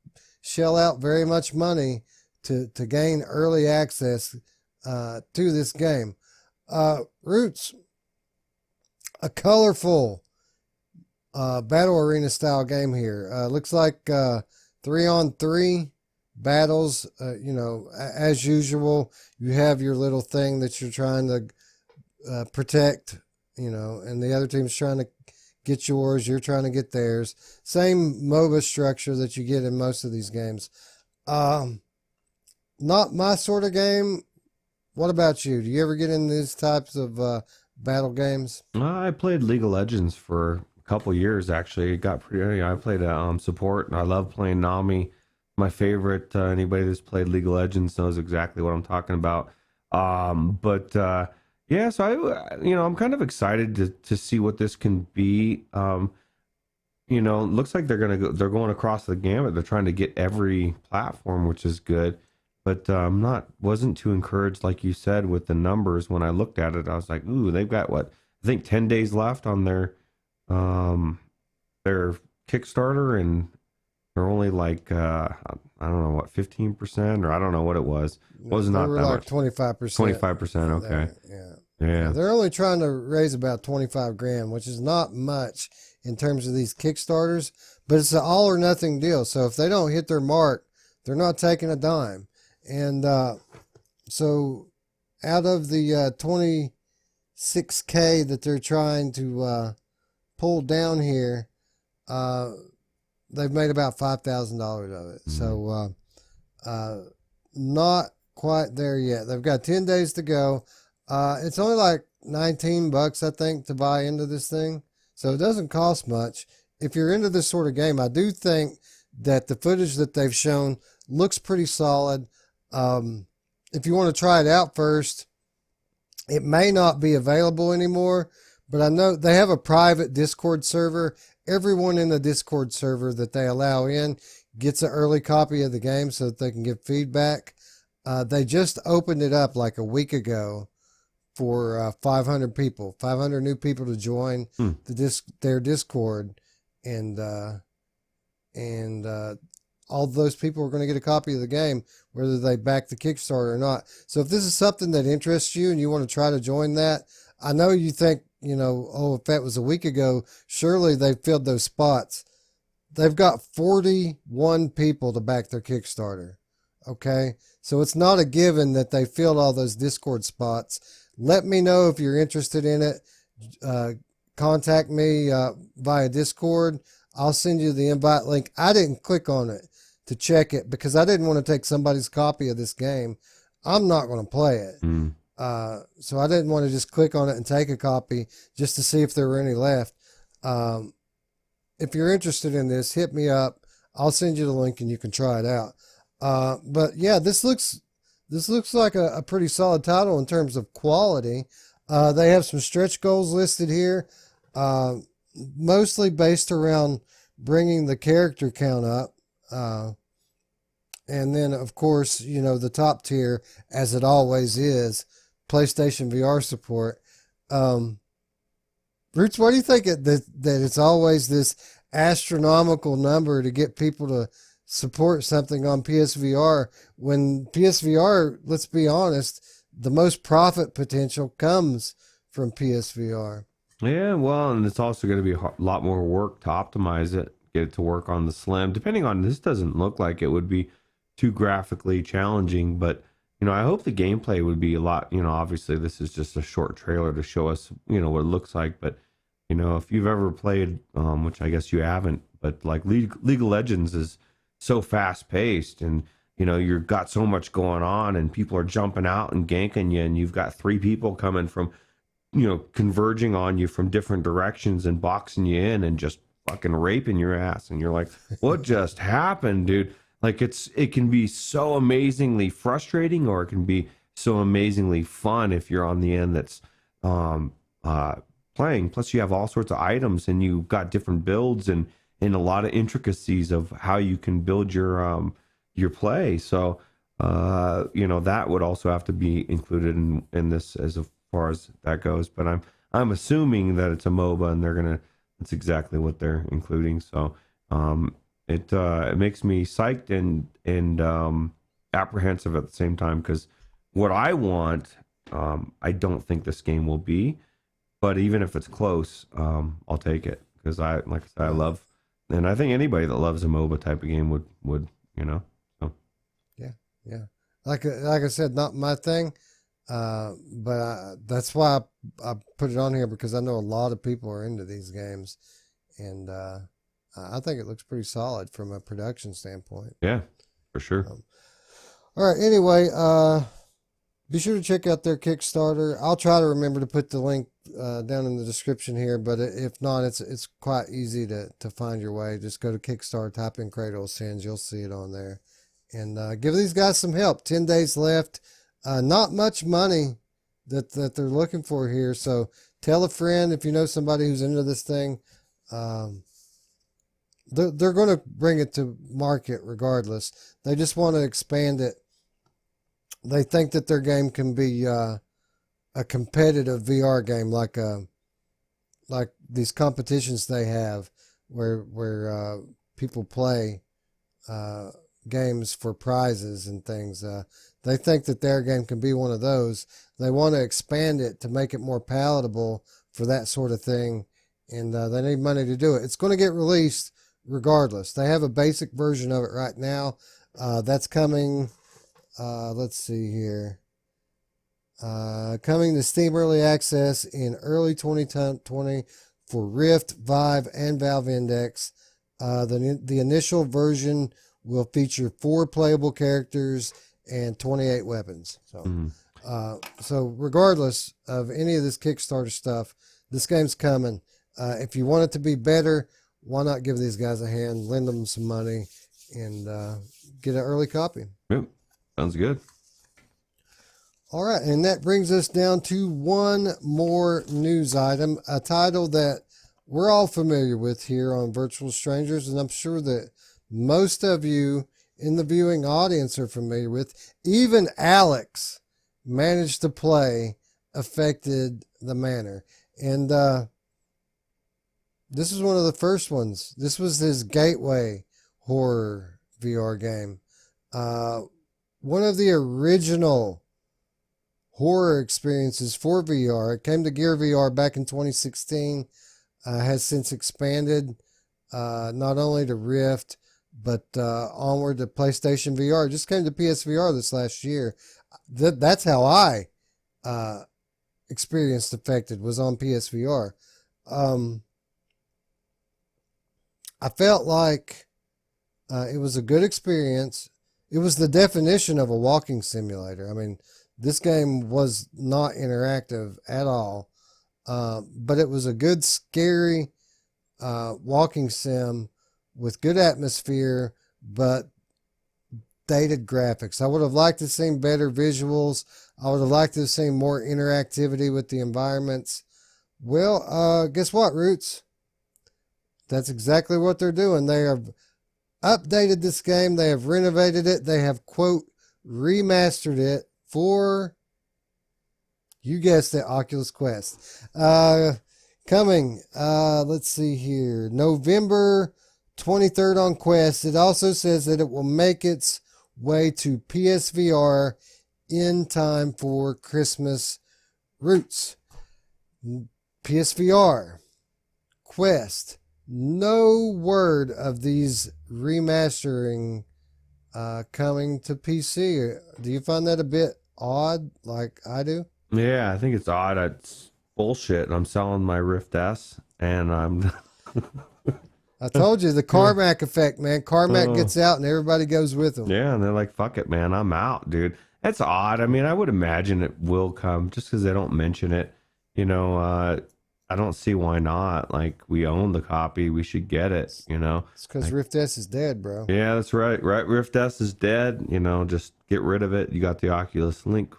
Speaker 1: shell out very much money to gain early access to this game. Ruuts, a colorful battle arena style game here. Looks like 3-on-3 battles. As usual, you have your little thing that you're trying to protect, and the other team's trying to get yours. You're trying to get theirs. Same MOBA structure that you get in most of these games. Not my sort of game. What about you? Do you ever get in these types of battle games?
Speaker 2: I played League of Legends for a couple years, actually. It got pretty. I played support, and I love playing Nami. My favorite. Anybody that's played League of Legends knows exactly what I'm talking about. Yeah, so I'm kind of excited to see what this can be. It looks like they're going across the gamut. They're trying to get every platform, which is good. But wasn't too encouraged, like you said, with the numbers. When I looked at it, I was like, ooh, they've got I think 10 days left on their Kickstarter, and they're only like I don't know what, 15%, or I don't know what it was. It was not that
Speaker 1: like
Speaker 2: much.
Speaker 1: 25%.
Speaker 2: 25%, okay. Yeah.
Speaker 1: They're only trying to raise about 25 grand, which is not much in terms of these Kickstarters, but it's an all or nothing deal. So if they don't hit their mark, they're not taking a dime. And so out of the 26K that they're trying to pull down here, they've made about $5,000 of it. Mm-hmm. So not quite there yet. They've got 10 days to go. It's only like $19, I think, to buy into this thing. So it doesn't cost much. If you're into this sort of game, I do think that the footage that they've shown looks pretty solid. If you want to try it out first, it may not be available anymore, but I know they have a private Discord server. Everyone in the Discord server that they allow in gets an early copy of the game so that they can give feedback. They just opened it up like a week ago for 500 people, 500 new people to join their Discord, and all those people are going to get a copy of the game, whether they back the Kickstarter or not. So if this is something that interests you and you want to try to join that, I know you think, if that was a week ago, surely they filled those spots. They've got 41 people to back their Kickstarter. Okay. So it's not a given that they filled all those Discord spots. Let me know if you're interested in it. Contact me via Discord. I'll send you the invite link. I didn't click on it to check it because I didn't want to take somebody's copy of this game. I'm not going to play it. So I didn't want to just click on it and take a copy just to see if there were any left. If you're interested in this, hit me up. I'll send you the link and you can try it out. But yeah, this looks like a pretty solid title in terms of quality. They have some stretch goals listed here, mostly based around bringing the character count up. And then, of course, the top tier, as it always is, PlayStation VR support. Ruuts, what do you think that it's always this astronomical number to get people to support something on PSVR when PSVR, let's be honest, the most profit potential comes from PSVR?
Speaker 2: Yeah, well, and it's also going to be a lot more work to optimize it, get it to work on the Slim. Depending on, this doesn't look like it would be too graphically challenging, but I hope the gameplay would be a lot. Obviously this is just a short trailer to show us what it looks like, but if you've ever played, which I guess you haven't, but like League of Legends is so fast paced, and you've got so much going on, and people are jumping out and ganking you, and you've got 3 people coming from converging on you from different directions and boxing you in and just fucking raping your ass, and you're like, what just happened, dude? Like it can be so amazingly frustrating, or it can be so amazingly fun if you're on the end that's um playing. Plus you have all sorts of items, and you've got different builds and a lot of intricacies of how you can build your play. So that would also have to be included in this as far as that goes. But I'm assuming that it's a MOBA, and that's exactly what they're including. So it makes me psyched and apprehensive at the same time, because what I want, I don't think this game will be, but even if it's close, I'll take it, because like I said, I love, and I think anybody that loves a MOBA type of game would so.
Speaker 1: Yeah. Like I said, not my thing, but that's why I put it on here, because I know a lot of people are into these games, and I think it looks pretty solid from a production standpoint.
Speaker 2: Yeah, for sure.
Speaker 1: All right. Anyway, be sure to check out their Kickstarter. I'll try to remember to put the link down in the description here, but if not, it's quite easy to find your way. Just go to Kickstarter, type in Cradle of Sins, you'll see it on there, and give these guys some help. 10 days left. Not much money that they're looking for here, so tell a friend if you know somebody who's into this thing. They're going to bring it to market regardless. They just want to expand it. They think that their game can be a competitive VR game, like these competitions they have, where people play games for prizes and things. They think that their game can be one of those. They want to expand it to make it more palatable for that sort of thing, and they need money to do it. It's going to get released regardless. They have a basic version of it right now. That's coming. Let's see here. Coming to Steam Early Access in early 2020 for Rift, Vive, and Valve Index. The initial version will feature 4 playable characters and 28 weapons. So regardless of any of this Kickstarter stuff, this game's coming. If you want it to be better, why not give these guys a hand, lend them some money, and get an early copy?
Speaker 2: Yep. Sounds good.
Speaker 1: All right, and that brings us down to one more news item, a title that we're all familiar with here on Virtual Strangers, and I'm sure that most of you in the viewing audience are familiar with. Even Alex managed to play Affected the Manor, and this is one of the first ones. This was his gateway horror VR game. One of the original horror experiences for VR. It came to Gear VR back in 2016. Has since expanded not only to Rift, but onward to PlayStation VR. It just came to PSVR this last year. That's how I experienced Affected, was on PSVR. I felt like it was a good experience. It was the definition of a walking simulator. I mean, this game was not interactive at all, but it was a good, scary walking sim with good atmosphere, but dated graphics. I would have liked to have seen better visuals. I would have liked to have seen more interactivity with the environments. Well, guess what, Ruuts? That's exactly what they're doing. They have updated this game. They have renovated it. They have, quote, remastered it for, you guessed it, Oculus Quest. Coming, let's see here, November 23rd on Quest. It also says that it will make its way to PSVR in time for Christmas. Ruuts, PSVR, Quest. No word of these remastering coming to PC. Do you find that a bit odd, like I do?
Speaker 2: Yeah, I think it's odd. It's bullshit. I'm selling my Rift S, and I'm.
Speaker 1: I told you, the Carmack effect, man. Carmack gets out, and everybody goes with him.
Speaker 2: Yeah, and they're like, "Fuck it, man. I'm out, dude." That's odd. I mean, I would imagine it will come, just because they don't mention it. I don't see why not. Like, we own the copy, we should get it.
Speaker 1: It's because Rift S is dead, bro.
Speaker 2: Yeah, that's right. Right, Rift S is dead. Just get rid of it. You got the Oculus Link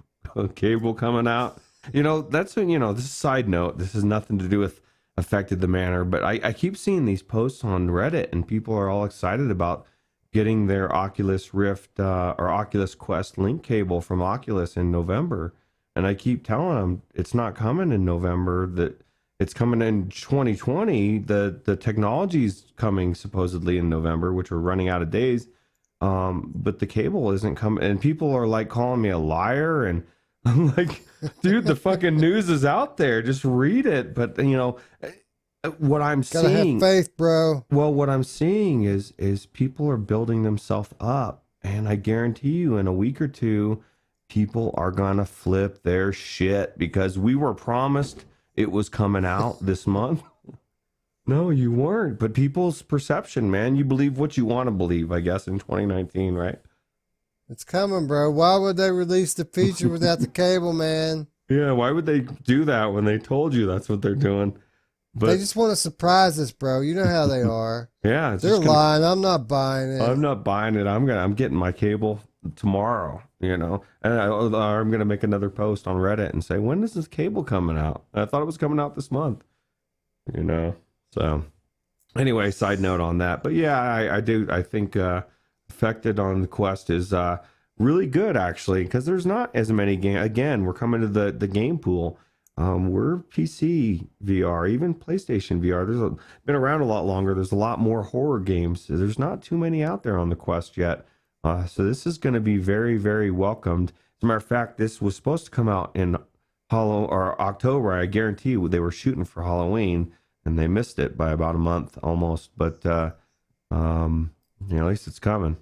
Speaker 2: cable coming out. That's when, this is a side note. This has nothing to do with affected the Manor, but I keep seeing these posts on Reddit, and people are all excited about getting their Oculus Rift or Oculus Quest Link cable from Oculus in November. And I keep telling them it's not coming in November, that it's coming in 2020. The technology's coming supposedly in November, which we're running out of days. But the cable isn't coming, and people are like calling me a liar, and I'm like, dude, the fucking news is out there. Just read it. But what I'm
Speaker 1: Gotta
Speaker 2: seeing,
Speaker 1: have faith, bro.
Speaker 2: well, what I'm seeing is people are building themselves up, and I guarantee you, in a week or two, people are gonna flip their shit because we were promised it was coming out this month. No, you weren't. But people's perception, man, you believe what you want to believe, I guess, in 2019, right?
Speaker 1: It's coming, bro. Why would they release the feature without the cable, man?
Speaker 2: Yeah, why would they do that when they told you that's what they're doing? But
Speaker 1: They just want to surprise us, bro. You know how they are.
Speaker 2: yeah, it's
Speaker 1: They're
Speaker 2: just gonna,
Speaker 1: lying. I'm not buying it.
Speaker 2: I'm not buying it. I'm getting my cable tomorrow, and I'm gonna make another post on Reddit and say, when is this cable coming out? I thought it was coming out this month. So anyway, side note on that. But yeah, I do. I think affected on the Quest is really good, actually, because there's not as many games. Again, we're coming to the game pool. We're PC VR, even PlayStation VR. Been around a lot longer. There's a lot more horror games. There's not too many out there on the Quest yet. So this is going to be very, very welcomed. As a matter of fact, this was supposed to come out in October. I guarantee you they were shooting for Halloween, and they missed it by about a month almost. But at least it's coming.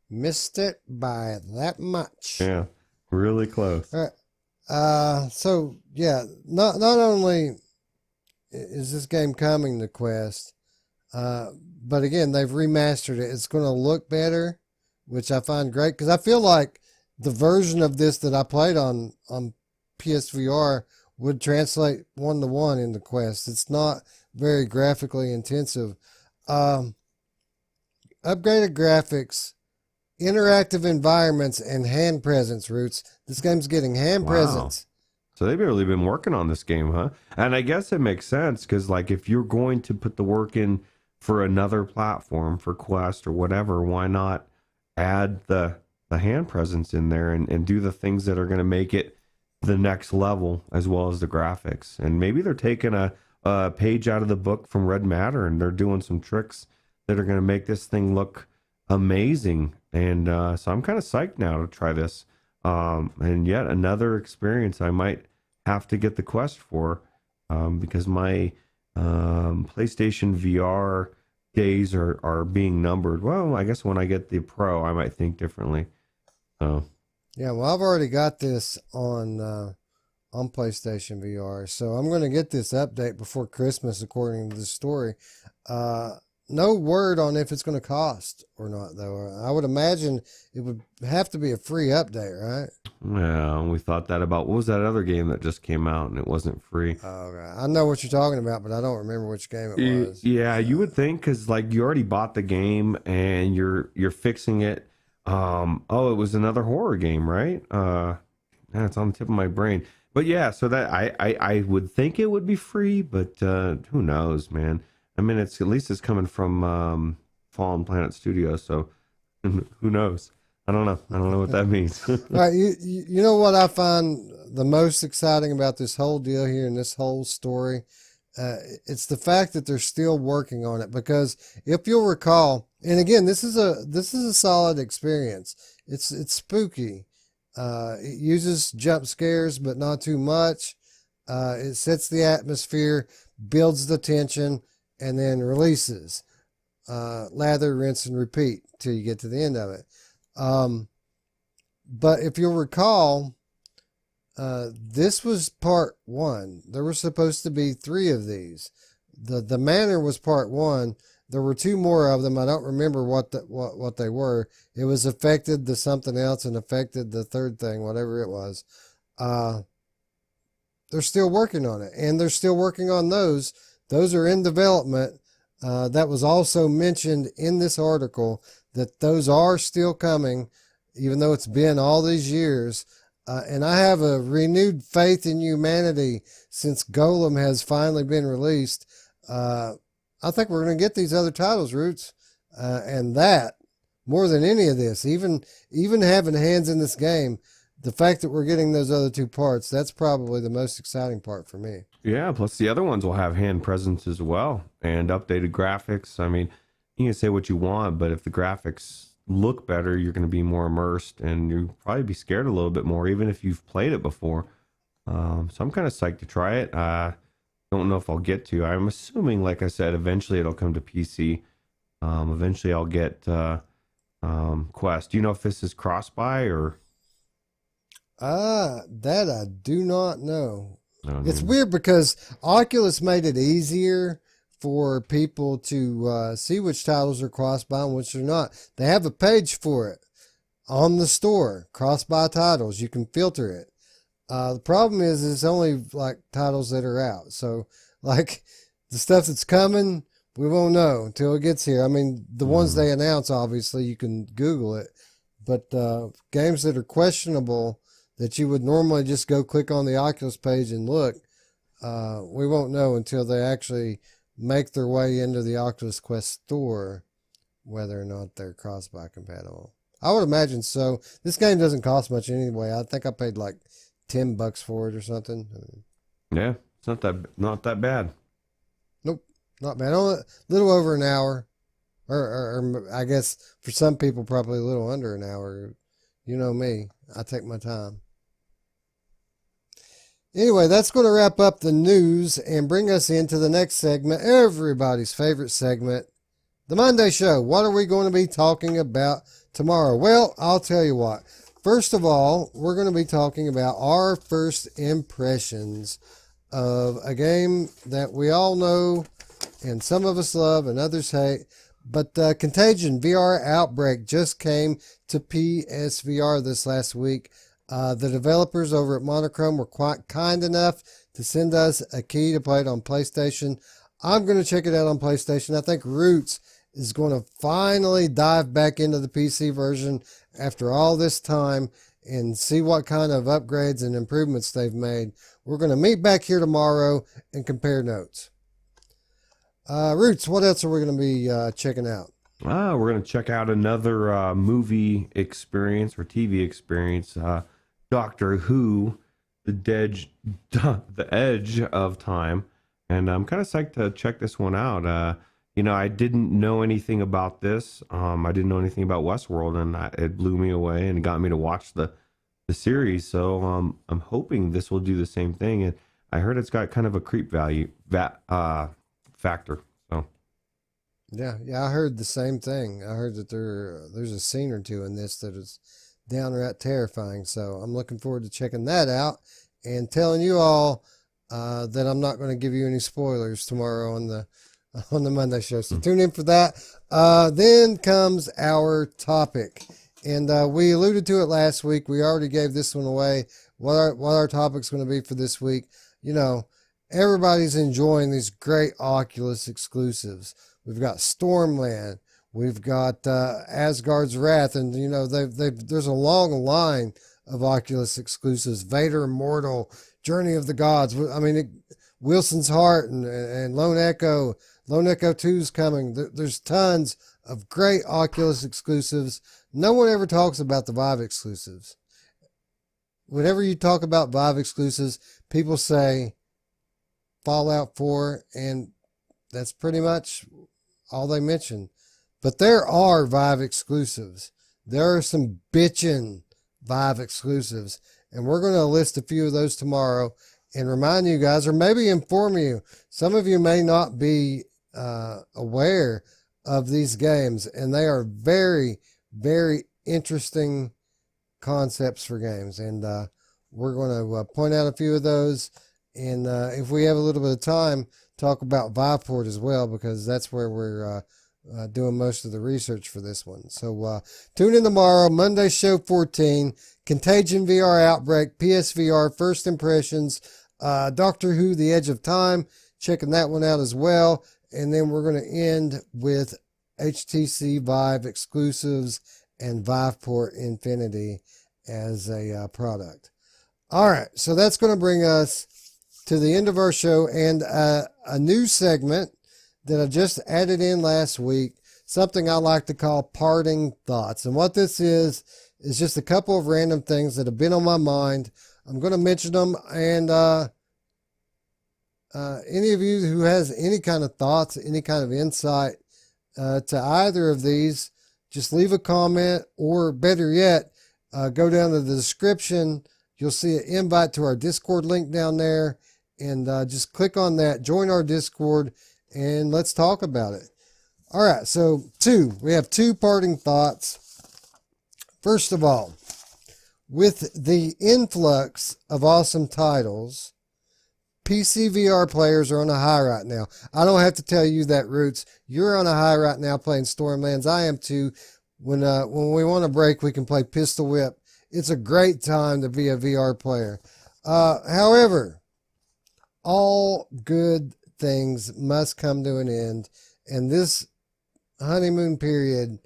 Speaker 1: Missed it by that much.
Speaker 2: Yeah, really close.
Speaker 1: All right. So yeah, not only is this game coming to Quest, but again, they've remastered it. It's going to look better, which I find great, because I feel like the version of this that I played on PSVR would translate 1-to-1 into Quest. It's not very graphically intensive. Upgraded graphics, interactive environments, and hand presence, Ruuts. This game's getting hand presence.
Speaker 2: So they've really been working on this game, huh? And I guess it makes sense, because like, if you're going to put the work in for another platform, for Quest or whatever, why not add the hand presence in there and do the things that are going to make it the next level, as well as the graphics. And maybe they're taking a page out of the book from Red Matter, and they're doing some tricks that are going to make this thing look amazing. And so I'm kind of psyched now to try this. And yet another experience I might have to get the Quest for, because my PlayStation VR days are being numbered. Well, I guess when I get the Pro, I might think differently.
Speaker 1: Yeah, well, I've already got this on PlayStation VR, so I'm going to get this update before Christmas, according to the story. No word on if it's going to cost or not, though. I would imagine it would have to be a free update, right?
Speaker 2: Yeah, we thought that about, what was that other game that just came out and it wasn't free?
Speaker 1: Oh, right. I know what you're talking about, but I don't remember which game it was.
Speaker 2: Yeah, you would think, because like, you already bought the game and you're fixing it. It was another horror game, right? Yeah, it's on the tip of my brain. But yeah, so that I would think it would be free, but who knows, man? I mean, at least it's coming from Fallen Planet Studios, so who knows? I don't know what that means.
Speaker 1: All right, you know what I find the most exciting about this whole deal here and this whole story? It's the fact that they're still working on it, because if you'll recall, and again, this is a solid experience. It's spooky. It uses jump scares, but not too much. It sets the atmosphere, builds the tension, and then releases. Lather, rinse, and repeat till you get to the end of it. But if you'll recall, this was part 1. There were supposed to be 3 of these. The Manor was part 1. There were 2 more of them. I don't remember what they were. It was affected to something else and affected the third thing, whatever it was. they're still working on it, and they're still working on those. Those are in development. That was also mentioned in this article that those are still coming, even though it's been all these years. And I have a renewed faith in humanity since Golem has finally been released. I think we're going to get these other titles, Ruuts, and that more than any of this, even having hands in this game, the fact that we're getting those other two parts, that's probably the most exciting part for me.
Speaker 2: Yeah, plus the other ones will have hand presence as well and updated graphics. I mean, you can say what you want, but if the graphics look better, you're going to be more immersed and you'll probably be scared a little bit more, even if you've played it before. So I'm kind of psyched to try it. Don't know if I'll get to. I'm assuming, like I said, eventually it'll come to PC. Eventually I'll get Quest. Do you know if this is cross-buy or?
Speaker 1: That I do not know.
Speaker 2: No,
Speaker 1: it's weird because Oculus made it easier for people to see which titles are cross-buy and which are not. They have a page for it on the store, cross-buy titles. You can filter it. The problem is it's only like titles that are out. So like the stuff that's coming, we won't know until it gets here. I mean, the ones they announce, obviously, you can Google it. But games that are questionable that you would normally just go click on the Oculus page and look, we won't know until they actually make their way into the Oculus Quest store whether or not they're cross-buy compatible. I would imagine so. This game doesn't cost much anyway. I think I paid like $10 for it or something.
Speaker 2: Yeah, it's not that bad.
Speaker 1: Nope, not bad. Only a little over an hour, or I guess for some people probably a little under an hour. You know me, I take my time. Anyway, that's going to wrap up the news and bring us into the next segment, everybody's favorite segment, the Monday Show. What are we going to be talking about tomorrow? Well, I'll tell you what. First of all, we're going to be talking about our first impressions of a game that we all know and some of us love and others hate. But Contagion VR Outbreak just came to PSVR this last week. The developers over at Monochrome were quite kind enough to send us a key to play it on PlayStation. I'm going to check it out on PlayStation. I think Ruuts is going to finally dive back into the PC version after all this time and see what kind of upgrades and improvements they've made. We're going to meet back here tomorrow and compare notes. Ruuts, what else are we going to be checking out?
Speaker 2: We're going to check out another movie experience or TV experience. Doctor Who, the Edge of Time. And I'm kind of psyched to check this one out. I didn't know anything about this. I didn't know anything about Westworld, and it blew me away and got me to watch the series. So I'm hoping this will do the same thing. And I heard it's got kind of a creep value factor. So
Speaker 1: yeah, I heard the same thing. I heard that there's a scene or two in this that is downright terrifying. So I'm looking forward to checking that out and telling you all that I'm not going to give you any spoilers tomorrow on the Monday Show. So tune in for that. Then comes our topic. And we alluded to it last week. We already gave this one away. What our topic's going to be for this week. Everybody's enjoying these great Oculus exclusives. We've got Stormland. We've got Asgard's Wrath. And, there's a long line of Oculus exclusives. Vader Immortal, Journey of the Gods. I mean, Wilson's Heart and Lone Echo. Lone Echo 2 is coming. There's tons of great Oculus exclusives. No one ever talks about the Vive exclusives. Whenever you talk about Vive exclusives, people say Fallout 4, and that's pretty much all they mention. But there are Vive exclusives. There are some bitchin' Vive exclusives, and we're going to list a few of those tomorrow and remind you guys, or maybe inform you. Some of you may not be aware of these games, and they are very, very interesting concepts for games. And we're going to point out a few of those, and if we have a little bit of time, talk about Viveport as well, because that's where we're doing most of the research for this one. So tune in tomorrow, Monday Show 14, Contagion VR Outbreak, PSVR First Impressions. Doctor Who: The Edge of Time, checking that one out as well. And then we're going to end with HTC Vive exclusives and Viveport Infinity as a product. All right, so that's going to bring us to the end of our show and a new segment that I just added in last week, something I like to call Parting Thoughts. And what this is just a couple of random things that have been on my mind. I'm going to mention them, and any of you who has any kind of thoughts, any kind of insight to either of these, just leave a comment, or better yet, go down to the description. You'll see an invite to our Discord link down there, and just click on that, join our Discord, and let's talk about it. All right, so we have two parting thoughts. First of all, with the influx of awesome titles, PC VR players are on a high right now. I don't have to tell you that, Ruuts. You're on a high right now playing Stormlands. I am too. When we want a break, we can play Pistol Whip. It's a great time to be a VR player. However, all good things must come to an end, and this honeymoon period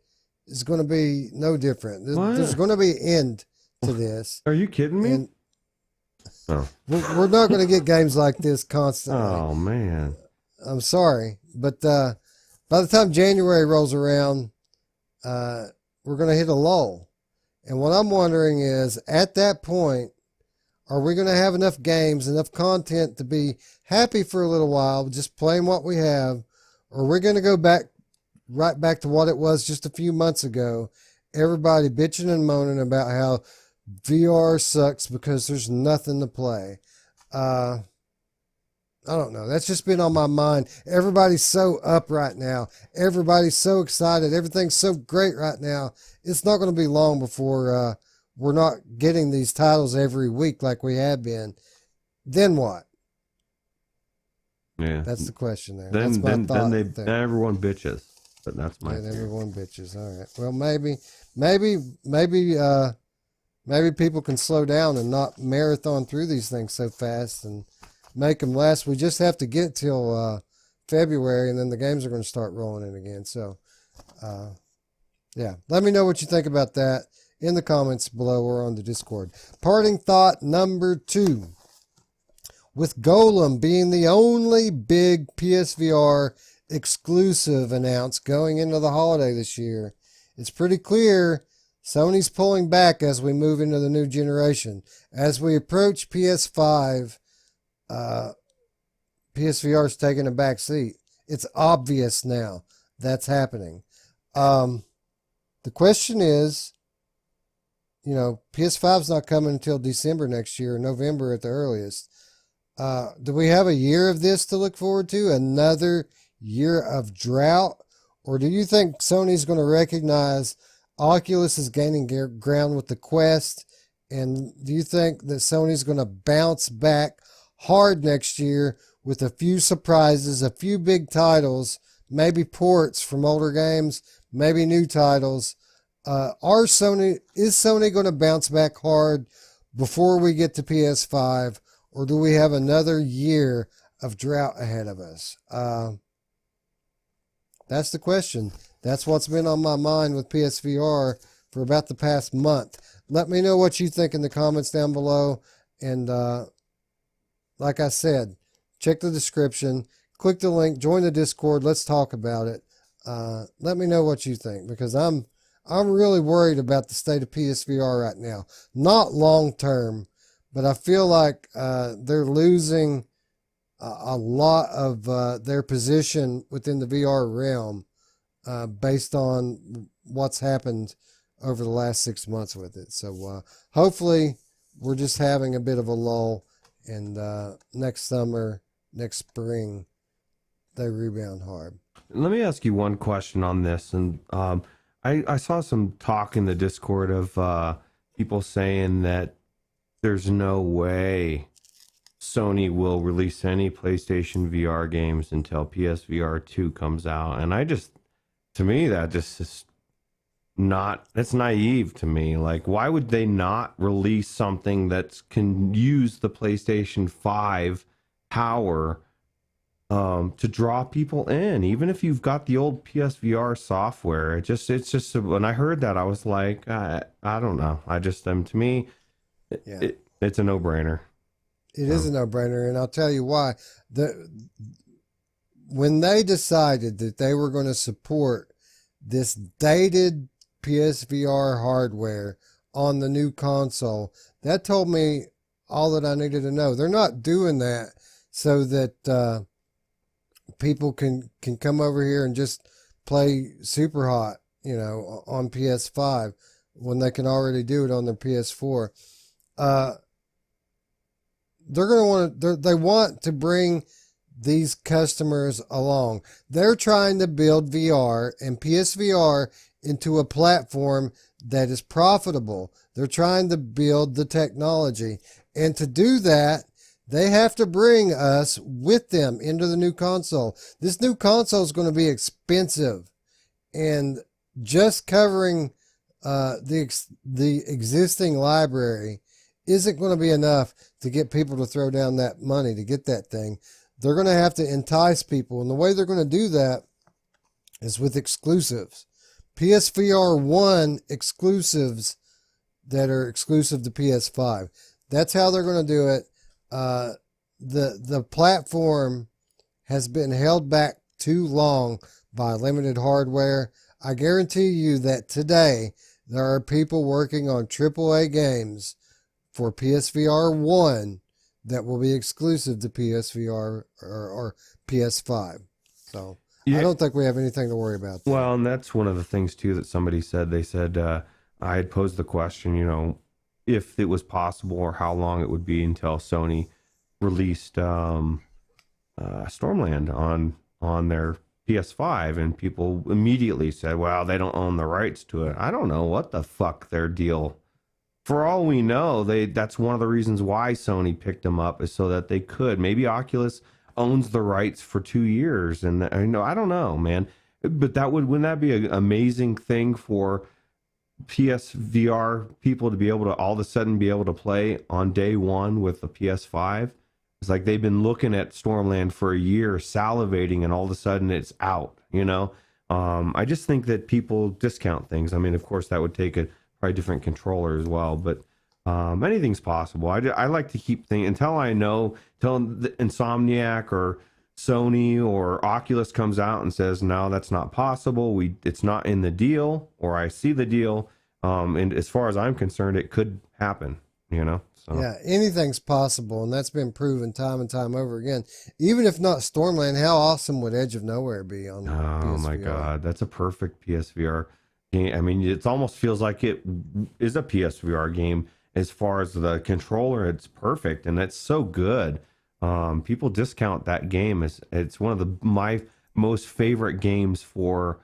Speaker 1: is going to be no different. There's going to be an end to this.
Speaker 2: Are you kidding me?
Speaker 1: And we're not going to get games like this constantly.
Speaker 2: Oh, man.
Speaker 1: I'm sorry, but by the time January rolls around, we're going to hit a lull. And what I'm wondering is, at that point, are we going to have enough games, enough content to be happy for a little while, just playing what we have, or are we going to go right back to what it was just a few months ago, everybody bitching and moaning about how VR sucks because there's nothing to play? I don't know. That's just been on my mind. Everybody's so up right now. Everybody's so excited. Everything's so great right now. It's not going to be long before we're not getting these titles every week like we have been. Then what?
Speaker 2: Yeah,
Speaker 1: that's the question there.
Speaker 2: Then everyone bitches. But that's my theory.
Speaker 1: Everyone bitches. All right. Well, maybe people can slow down and not marathon through these things so fast and make them last. We just have to get till February, and then the games are going to start rolling in again. So, yeah. Let me know what you think about that in the comments below or on the Discord. Parting thought number 2. With Golem being the only big PSVR exclusive announced going into the holiday this year, it's pretty clear Sony's pulling back as we move into the new generation. As we approach PS5, PSVR is taking a back seat. It's obvious now that's happening. The question is, PS5's not coming until December next year, November at the earliest. Do we have a year of this to look forward to? Another year of drought? Or do you think Sony's going to recognize Oculus is gaining ground with the Quest? And do you think that Sony's going to bounce back hard next year with a few surprises, a few big titles, maybe ports from older games, maybe new titles? Is Sony going to bounce back hard before we get to PS5, or do we have another year of drought ahead of us? That's the question. That's what's been on my mind with PSVR for about the past month. Let me know what you think in the comments down below. And like I said, check the description, click the link, join the Discord. Let's talk about it. Let me know what you think, because I'm really worried about the state of PSVR right now. Not long term, but I feel like they're losing a lot of their position within the VR realm based on what's happened over the last 6 months with it. So hopefully we're just having a bit of a lull, and next summer, next spring, they rebound hard.
Speaker 2: Let me ask you one question on this. And I saw some talk in the Discord of people saying that there's no way Sony will release any PlayStation VR games until PSVR 2 comes out. And to me, that just is it's naive to me. Like, why would they not release something that can use the PlayStation 5 power to draw people in, even if you've got the old PSVR software? It's just when I heard that, I was like, I don't know. I just to me,
Speaker 1: Yeah.
Speaker 2: it's a no-brainer.
Speaker 1: It is a no-brainer, and I'll tell you why. When they decided that they were going to support this dated PSVR hardware on the new console, that told me all that I needed to know. They're not doing that so that people can come over here and just play Super Hot, on PS5 when they can already do it on their PS4. They're going to they want to bring these customers along. They're trying to build VR and PSVR into a platform that is profitable. They're trying to build the technology. And to do that, they have to bring us with them into the new console. This new console is going to be expensive. And just covering the existing library isn't going to be enough to get people to throw down that money to get that thing. They're going to have to entice people. And the way they're going to do that is with exclusives. PSVR 1 exclusives that are exclusive to PS5. That's how they're going to do it. The platform has been held back too long by limited hardware. I guarantee you that today there are people working on AAA games for PSVR 1 that will be exclusive to PSVR or PS5. So I don't think we have anything to worry about there.
Speaker 2: Well, and that's one of the things too that somebody said. They said I had posed the question, if it was possible or how long it would be until Sony released Stormland on their PS5, and people immediately said, well, they don't own the rights to it. I don't know what the fuck their deal. For all we know, that's one of the reasons why Sony picked them up, is so that they could. Maybe Oculus owns the rights for 2 years, and I don't know, man. But wouldn't that be an amazing thing for PSVR people to be able to all of a sudden be able to play on day one with the PS5? It's like they've been looking at Stormland for a year, salivating, and all of a sudden it's out, I just think that people discount things. I mean, of course, that would take a probably different controller as well, but anything's possible. I like to keep things until the Insomniac or Sony or Oculus comes out and says, no, that's not possible. It's not in the deal, or I see the deal. And as far as I'm concerned, it could happen, So.
Speaker 1: Yeah, anything's possible, and that's been proven time and time over again. Even if not Stormland, how awesome would Edge of Nowhere be on PSVR?
Speaker 2: Oh my God, that's a perfect PSVR game. I mean, it almost feels like it is a PSVR game as far as the controller. It's perfect, and it's so good. People discount that game. It's one of my most favorite games for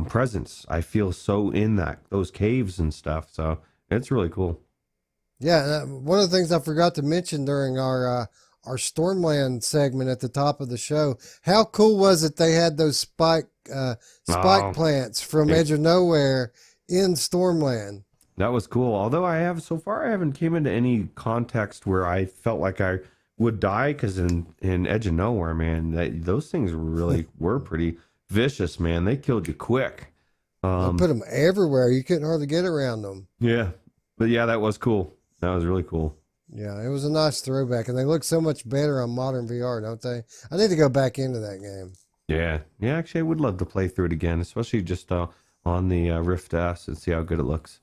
Speaker 2: presence. I feel so in those caves and stuff. So it's really cool.
Speaker 1: Yeah, one of the things I forgot to mention during our Stormland segment at the top of the show, how cool was it they had those spike plants from Edge of Nowhere in Stormland?
Speaker 2: That was cool. Although I haven't came into any context where I felt like I would die, because in Edge of Nowhere, man, those things really were pretty vicious, man. They killed you quick.
Speaker 1: They put them everywhere. You couldn't hardly get around them.
Speaker 2: Yeah, but yeah, that was cool. That was really cool.
Speaker 1: Yeah, it was a nice throwback, and they look so much better on modern VR, don't they? I need to go back into that game.
Speaker 2: Yeah. Actually, I would love to play through it again, especially just on the Rift S and see how good it looks.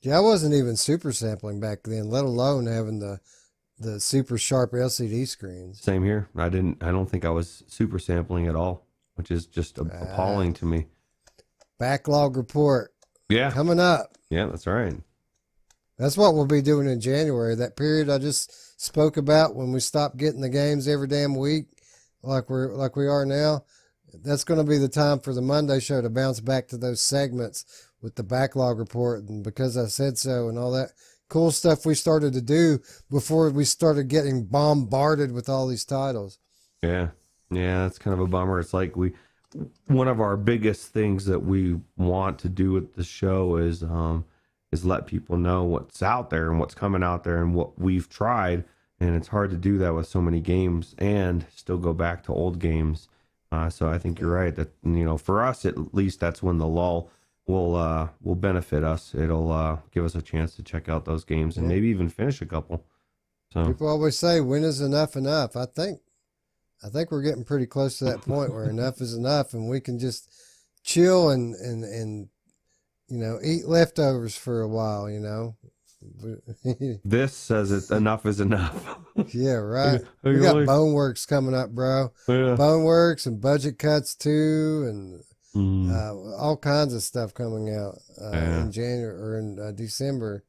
Speaker 1: Yeah, I wasn't even super sampling back then, let alone having the super sharp LCD screens.
Speaker 2: Same here. I don't think I was super sampling at all, which is just appalling to me.
Speaker 1: Backlog report.
Speaker 2: Yeah.
Speaker 1: Coming up.
Speaker 2: Yeah, that's right.
Speaker 1: That's what we'll be doing in January. That period I just spoke about, when we stop getting the games every damn week, like we are now. That's going to be the time for the Monday show to bounce back to those segments with the backlog report, and Because I Said So and all that cool stuff we started to do before we started getting bombarded with all these titles.
Speaker 2: Yeah, that's kind of a bummer. It's like we one of our biggest things that we want to do with the show is let people know what's out there and what's coming out there and what we've tried. And it's hard to do that with so many games and still go back to old games. So I think you're right that, you know, for us at least, that's when the lull will benefit us. It'll give us a chance to check out those games and maybe even finish a couple. So
Speaker 1: people always say, when is enough enough? I think we're getting pretty close to that point where enough is enough, and we can just chill and you know, eat leftovers for a while. You know.
Speaker 2: this says it enough is enough.
Speaker 1: Yeah, right. We got Boneworks coming up, bro.
Speaker 2: Yeah.
Speaker 1: Boneworks and budget cuts too, and all kinds of stuff coming out in January or in December.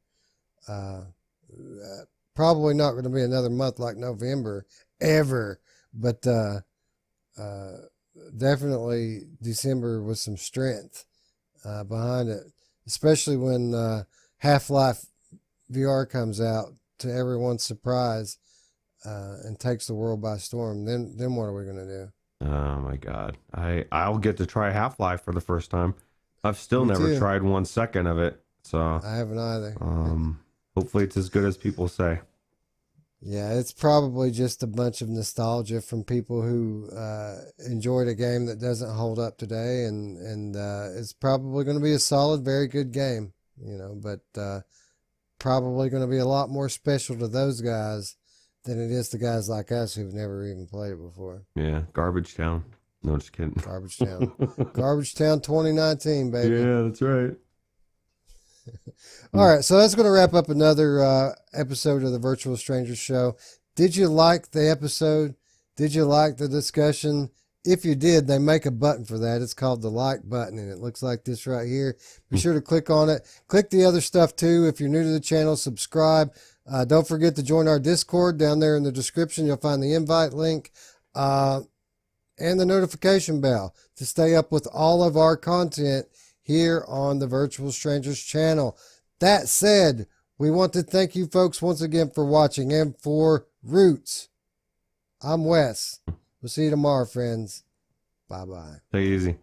Speaker 1: Probably not going to be another month like November ever, but definitely December with some strength behind it, especially when Half-Life VR comes out to everyone's surprise and takes the world by storm. Then what are we going to do?
Speaker 2: Oh my God. I'll get to try Half-Life for the first time. I've still
Speaker 1: Me
Speaker 2: never
Speaker 1: too.
Speaker 2: tried 1 second of it. So
Speaker 1: I haven't either.
Speaker 2: hopefully it's as good as people say.
Speaker 1: Yeah, it's probably just a bunch of nostalgia from people who enjoyed a game that doesn't hold up today, and it's probably going to be a solid, very good game, you know, but probably going to be a lot more special to those guys than it is to guys like us who've never even played it before.
Speaker 2: Yeah, Garbage Town. No, just kidding.
Speaker 1: Garbage Town. Garbage Town 2019, baby.
Speaker 2: Yeah, that's right.
Speaker 1: All right, so that's going to wrap up another episode of the Virtual Strangers Show. Did you like the episode? Did you like the discussion? If you did, they make a button for that. It's called the like button, and it looks like this right here. Be sure to click on it. Click the other stuff, too. If you're new to the channel, subscribe. Don't forget to join our Discord. Down there in the description, you'll find the invite link and the notification bell to stay up with all of our content here on the Virtual Strangers channel. That said, we want to thank you folks once again for watching, and for Ruuts, I'm Wes. We'll see you tomorrow, friends. Bye-bye.
Speaker 2: Take it easy.